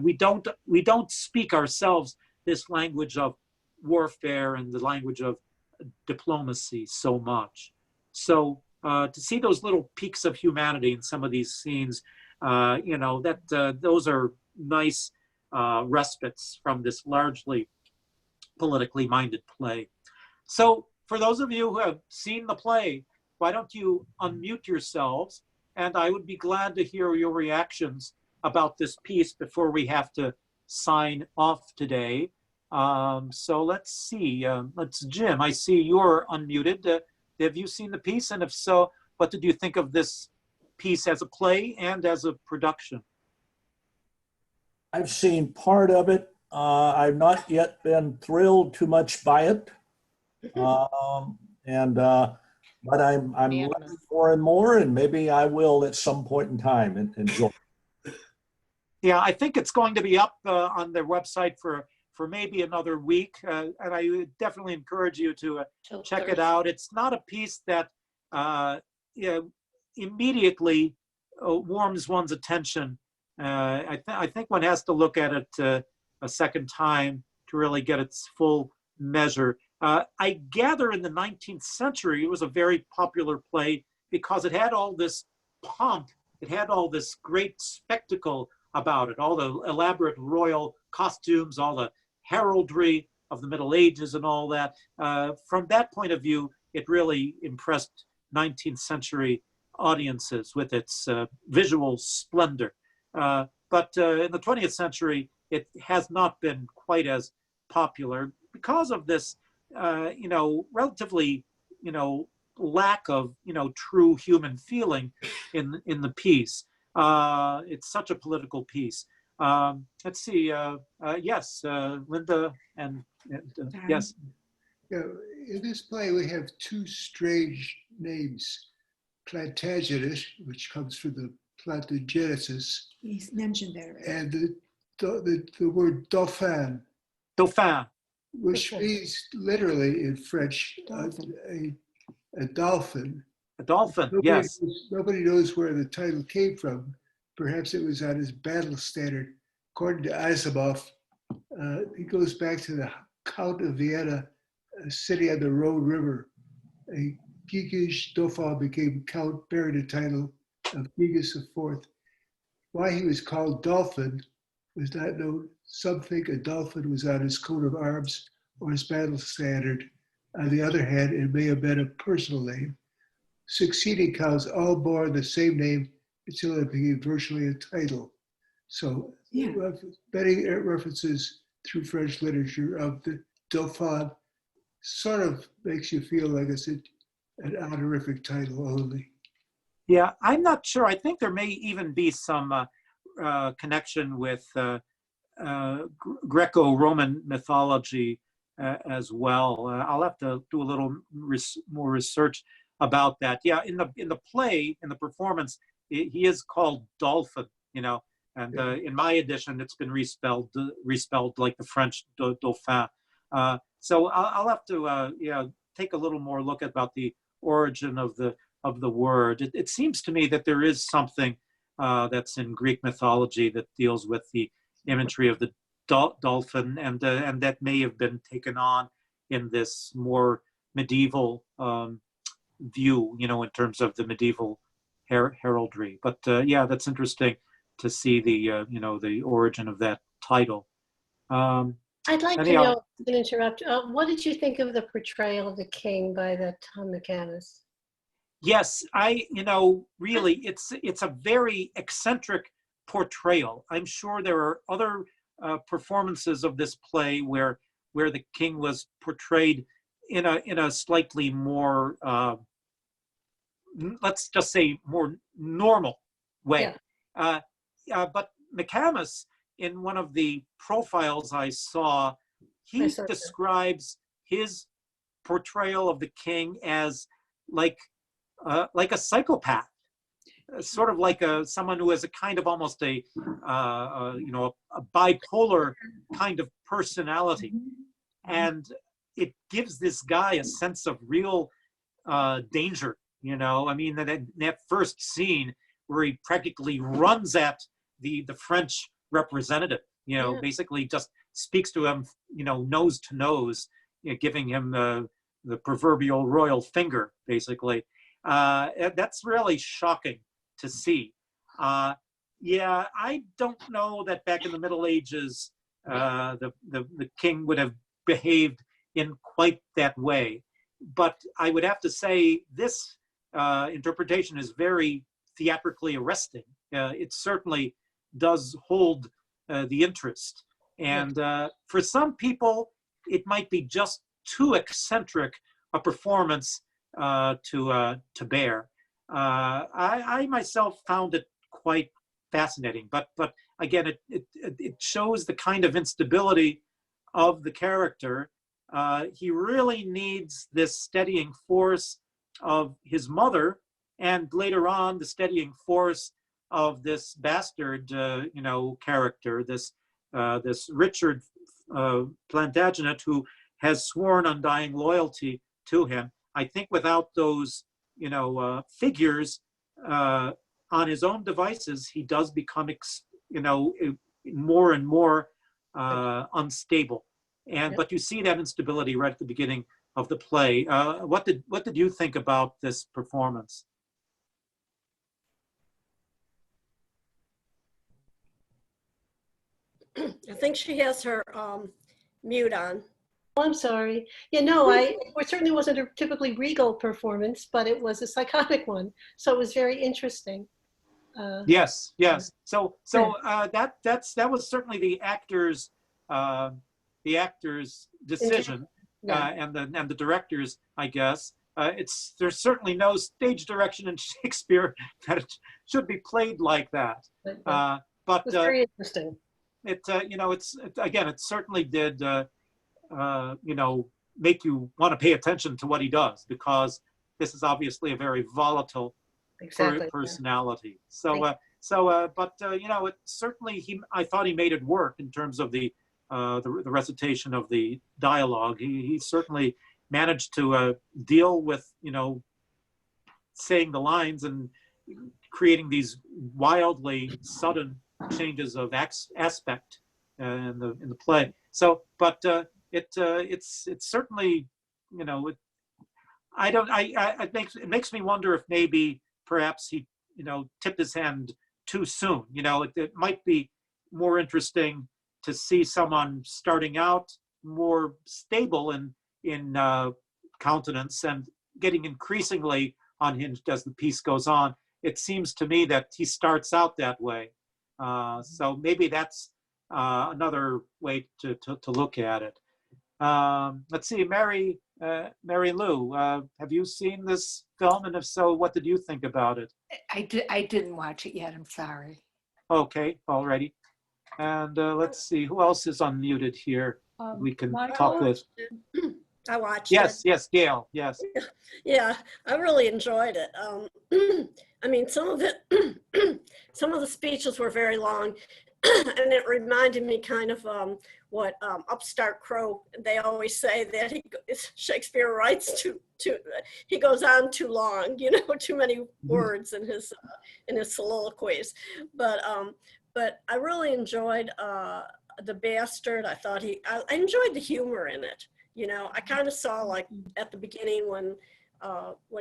Speaker 1: we don't speak ourselves this language of warfare and the language of diplomacy so much. So to see those little peaks of humanity in some of these scenes, you know, that those are nice respites from this largely politically minded play. So for those of you who have seen the play, why don't you unmute yourselves? And I would be glad to hear your reactions about this piece before we have to sign off today. So let's see, Jim, I see you're unmuted. Have you seen the piece? And if so, what did you think of this piece as a play and as a production?
Speaker 6: I've seen part of it. I've not yet been thrilled too much by it. But I'm learning more and more, and maybe I will at some point in time enjoy.
Speaker 1: Yeah, I think it's going to be up on their website for maybe another week, and I would definitely encourage you to check it out. It's not a piece that you know, immediately warms one's attention. I think one has to look at it a second time to really get its full measure. I gather in the 19th century, it was a very popular play because it had all this pomp, it had all this great spectacle about it, all the elaborate royal costumes, all the heraldry of the Middle Ages and all that. From that point of view, it really impressed 19th century audiences with its visual splendor. But in the 20th century, it has not been quite as popular because of this, you know, relatively, you know, lack of, you know, true human feeling in the piece. It's such a political piece. Let's see. Yes, Linda and yes.
Speaker 4: Yeah, in this play, we have two strange names: Plantagenet, which comes from the Plantagenesis,
Speaker 2: He's mentioned that already.
Speaker 4: and the word Dauphin,
Speaker 1: Dauphin.
Speaker 4: which means literally in French a dolphin.
Speaker 1: A dolphin, yes.
Speaker 4: Nobody knows where the title came from. Perhaps it was on his battle standard. According to Asimov, he goes back to the Count of Vienna, a city on the Rhone River. A Gigas Dauphin became Count, bearing the title of Gigas IV. Why he was called Dolphin was not known. Some think a dolphin was on his coat of arms or his battle standard. On the other hand, it may have been a personal name. Succeeding counts all bore the same name until it became virtually a title. So many references through French literature of the Dauphin sort of makes you feel like it's an honorific title only.
Speaker 1: Yeah, I'm not sure. I think there may even be some connection with Greco-Roman mythology as well. I'll have to do a little more research about that. Yeah, in the play, in the performance, he is called Dolphin, and in my edition, it's been respelled like the French Dauphin. So I'll have to take a little more look about the origin of the word. It seems to me that there is something that's in Greek mythology that deals with the imagery of the dolphin, and that may have been taken on in this more medieval view, in terms of the medieval heraldry. But yeah, that's interesting to see the origin of that title.
Speaker 5: I'd like to
Speaker 1: anyhow,
Speaker 5: know, I'm going to interrupt, what did you think of the portrayal of the king by the Tom McCanus?
Speaker 1: Yes, really, it's a very eccentric portrayal. I'm sure there are other performances of this play where the king was portrayed in a slightly more, let's just say, more normal way.
Speaker 5: Yeah.
Speaker 1: But McCamus, in one of the profiles I saw, he describes his portrayal of the king as like a psychopath, sort of like someone who has a kind of almost a bipolar kind of personality, and it gives this guy a sense of real danger. I mean, that first scene where he practically runs at the French representative, basically just speaks to him, nose to nose, giving him the proverbial royal finger, basically. That's really shocking to see. Yeah, I don't know that back in the Middle Ages, the king would have behaved in quite that way. But I would have to say this interpretation is very theatrically arresting. It certainly does hold the interest. And for some people, it might be just too eccentric a performance to bear. I myself found it quite fascinating, but again, it shows the kind of instability of the character. He really needs this steadying force of his mother, and later on the steadying force of this bastard, character, this Richard Plantagenet, who has sworn undying loyalty to him. I think without those, figures on his own devices, he does become, more and more unstable. But you see that instability right at the beginning of the play. What did you think about this performance?
Speaker 7: I think she has her mute on.
Speaker 5: Oh, I'm sorry. It certainly wasn't a typically regal performance, but it was a psychotic one. So it was very interesting.
Speaker 1: Yes. So that was certainly the actor's decision, and the director's, I guess. There's certainly no stage direction in Shakespeare that it should be played like that. But
Speaker 5: it's very interesting.
Speaker 1: It certainly did make you want to pay attention to what he does, because this is obviously a very volatile personality. It certainly I thought he made it work in terms of the recitation of the dialogue. He certainly managed to deal with saying the lines and creating these wildly sudden changes of aspect in the play. So, but it's certainly it makes me wonder if maybe perhaps he tipped his hand too soon. It might be more interesting to see someone starting out more stable in countenance and getting increasingly unhinged as the piece goes on. It seems to me that he starts out that way. So maybe that's another way to look at it. Let's see, Mary, Mary Lou, have you seen this film? And if so, what did you think about it?
Speaker 8: I didn't watch it yet. I'm sorry.
Speaker 1: Okay, alrighty. And let's see, who else is unmuted here? We can talk with.
Speaker 7: I watched
Speaker 1: Yes,
Speaker 7: it.
Speaker 1: yes, Gail, yes.
Speaker 7: Yeah, I really enjoyed it. I mean, some of it, some of the speeches were very long, and it reminded me kind of what Upstart Crow. They always say that Shakespeare writes he goes on too long, you know, too many words in his soliloquies. But I really enjoyed the Bastard. I thought I enjoyed the humor in it. You know, I kind of saw like at the beginning when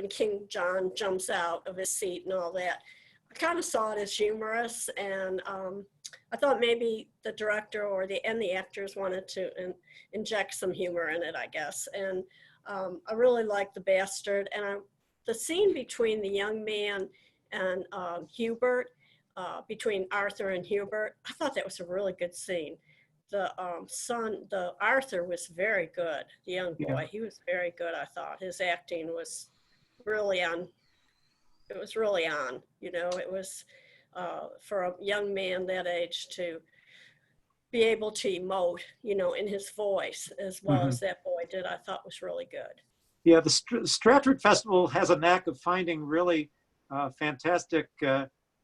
Speaker 7: King John jumps out of his seat and all that, I kind of saw it as humorous, and I thought maybe the director and the actors wanted to inject some humor in it, I guess. And I really liked the Bastard, and the scene between the young man and Hubert, between Arthur and Hubert, I thought that was a really good scene. The Arthur was very good. The young boy,
Speaker 1: Yeah.
Speaker 7: he was very good. I thought his acting was really on. It was really on. You know, it was for a young man that age to be able to emote, you know, in his voice as well as that boy did. I thought was really good.
Speaker 1: Yeah, the Stratford Festival has a knack of finding really fantastic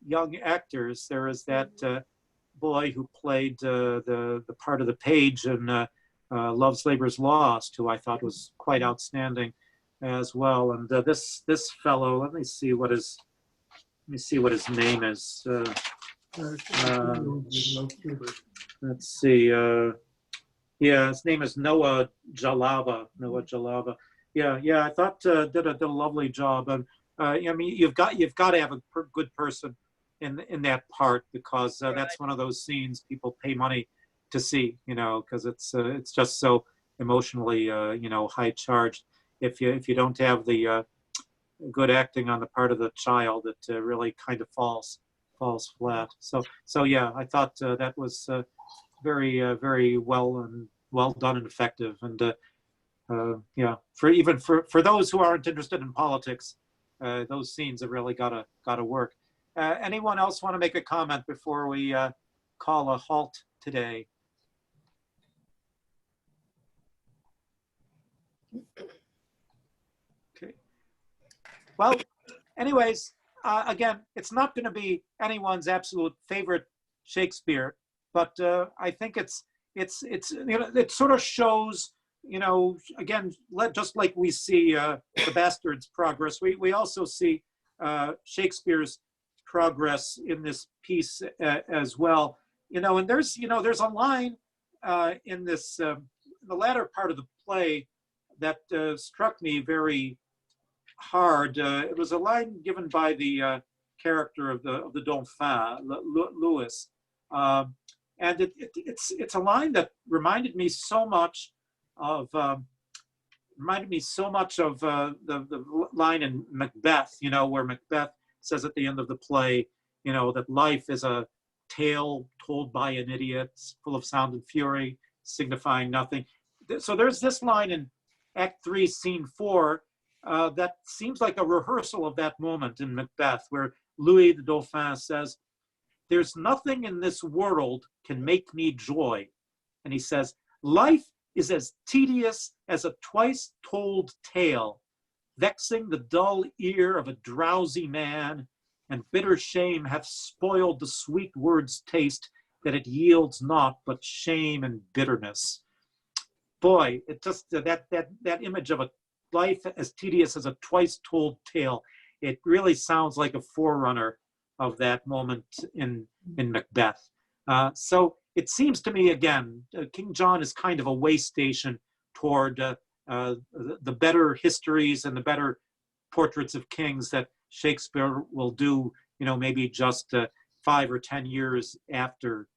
Speaker 1: young actors. There is that boy who played the part of the page in Love's Labor's Lost, who I thought was quite outstanding as well. And this fellow, let me see what his name is. Let's see. Yeah, his name is Noah Jalava. Yeah, I thought did a lovely job. And I mean, you've got to have a good person in that part, because that's one of those scenes people pay money to see, you know, because it's just so emotionally you know, high charged. If you don't have the good acting on the part of the child, it really kind of falls flat. So yeah, I thought that was very well done and effective. And yeah, for those who aren't interested in politics, those scenes have really got to work. Anyone else want to make a comment before we call a halt today? Okay. Well, anyways, again, it's not going to be anyone's absolute favorite Shakespeare, but I think it's you know, it sort of shows, you know, again, just like we see the Bastard's progress, we also see Shakespeare's progress in this piece as well. You know, and there's a line in this the latter part of the play that struck me very hard. It was a line given by the character of the Dauphin, Louis, and it's a line that reminded me so much of the line in Macbeth. You know, where Macbeth says at the end of the play, you know, that life is a tale told by an idiot, full of sound and fury, signifying nothing. So there's this line in Act 3, Scene 4, that seems like a rehearsal of that moment in Macbeth, where Louis the Dauphin says, "There's nothing in this world can make me joy." And he says, "Life is as tedious as a twice told tale, vexing the dull ear of a drowsy man, and bitter shame hath spoiled the sweet word's taste, that it yields not but shame and bitterness." Boy, it just that image of a life as tedious as a twice told tale, it really sounds like a forerunner of that moment in Macbeth. So it seems to me, again, King John is kind of a way station toward the better histories and the better portraits of kings that Shakespeare will do, you know, maybe just 5 or 10 years after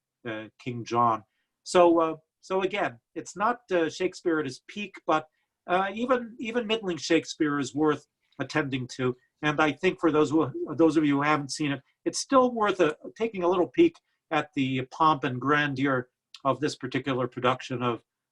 Speaker 1: King John. So again, it's not Shakespeare at his peak, but even middling Shakespeare is worth attending to. And I think for those of you who haven't seen it, it's still worth taking a little peek at the pomp and grandeur of this particular production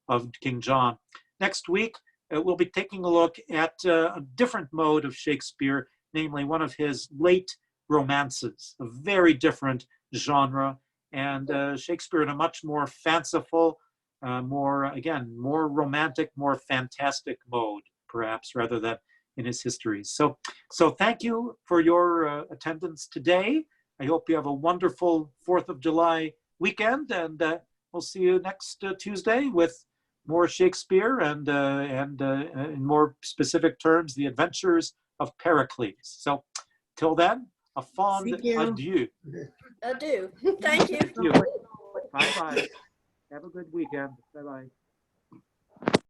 Speaker 1: of King John. Next week, we'll be taking a look at a different mode of Shakespeare, namely one of his late romances, a very different genre, and Shakespeare in a much more fanciful, more romantic, more fantastic mode, perhaps, rather than in his histories. So thank you for your attendance today. I hope you have a wonderful 4th of July weekend, and we'll see you next Tuesday with more Shakespeare and in more specific terms, the adventures of Pericles. So till then, a fond
Speaker 2: Thank you.
Speaker 1: adieu.
Speaker 7: Adieu. Thank you.
Speaker 1: Thank you. Bye-bye. Have a good weekend. Bye-bye.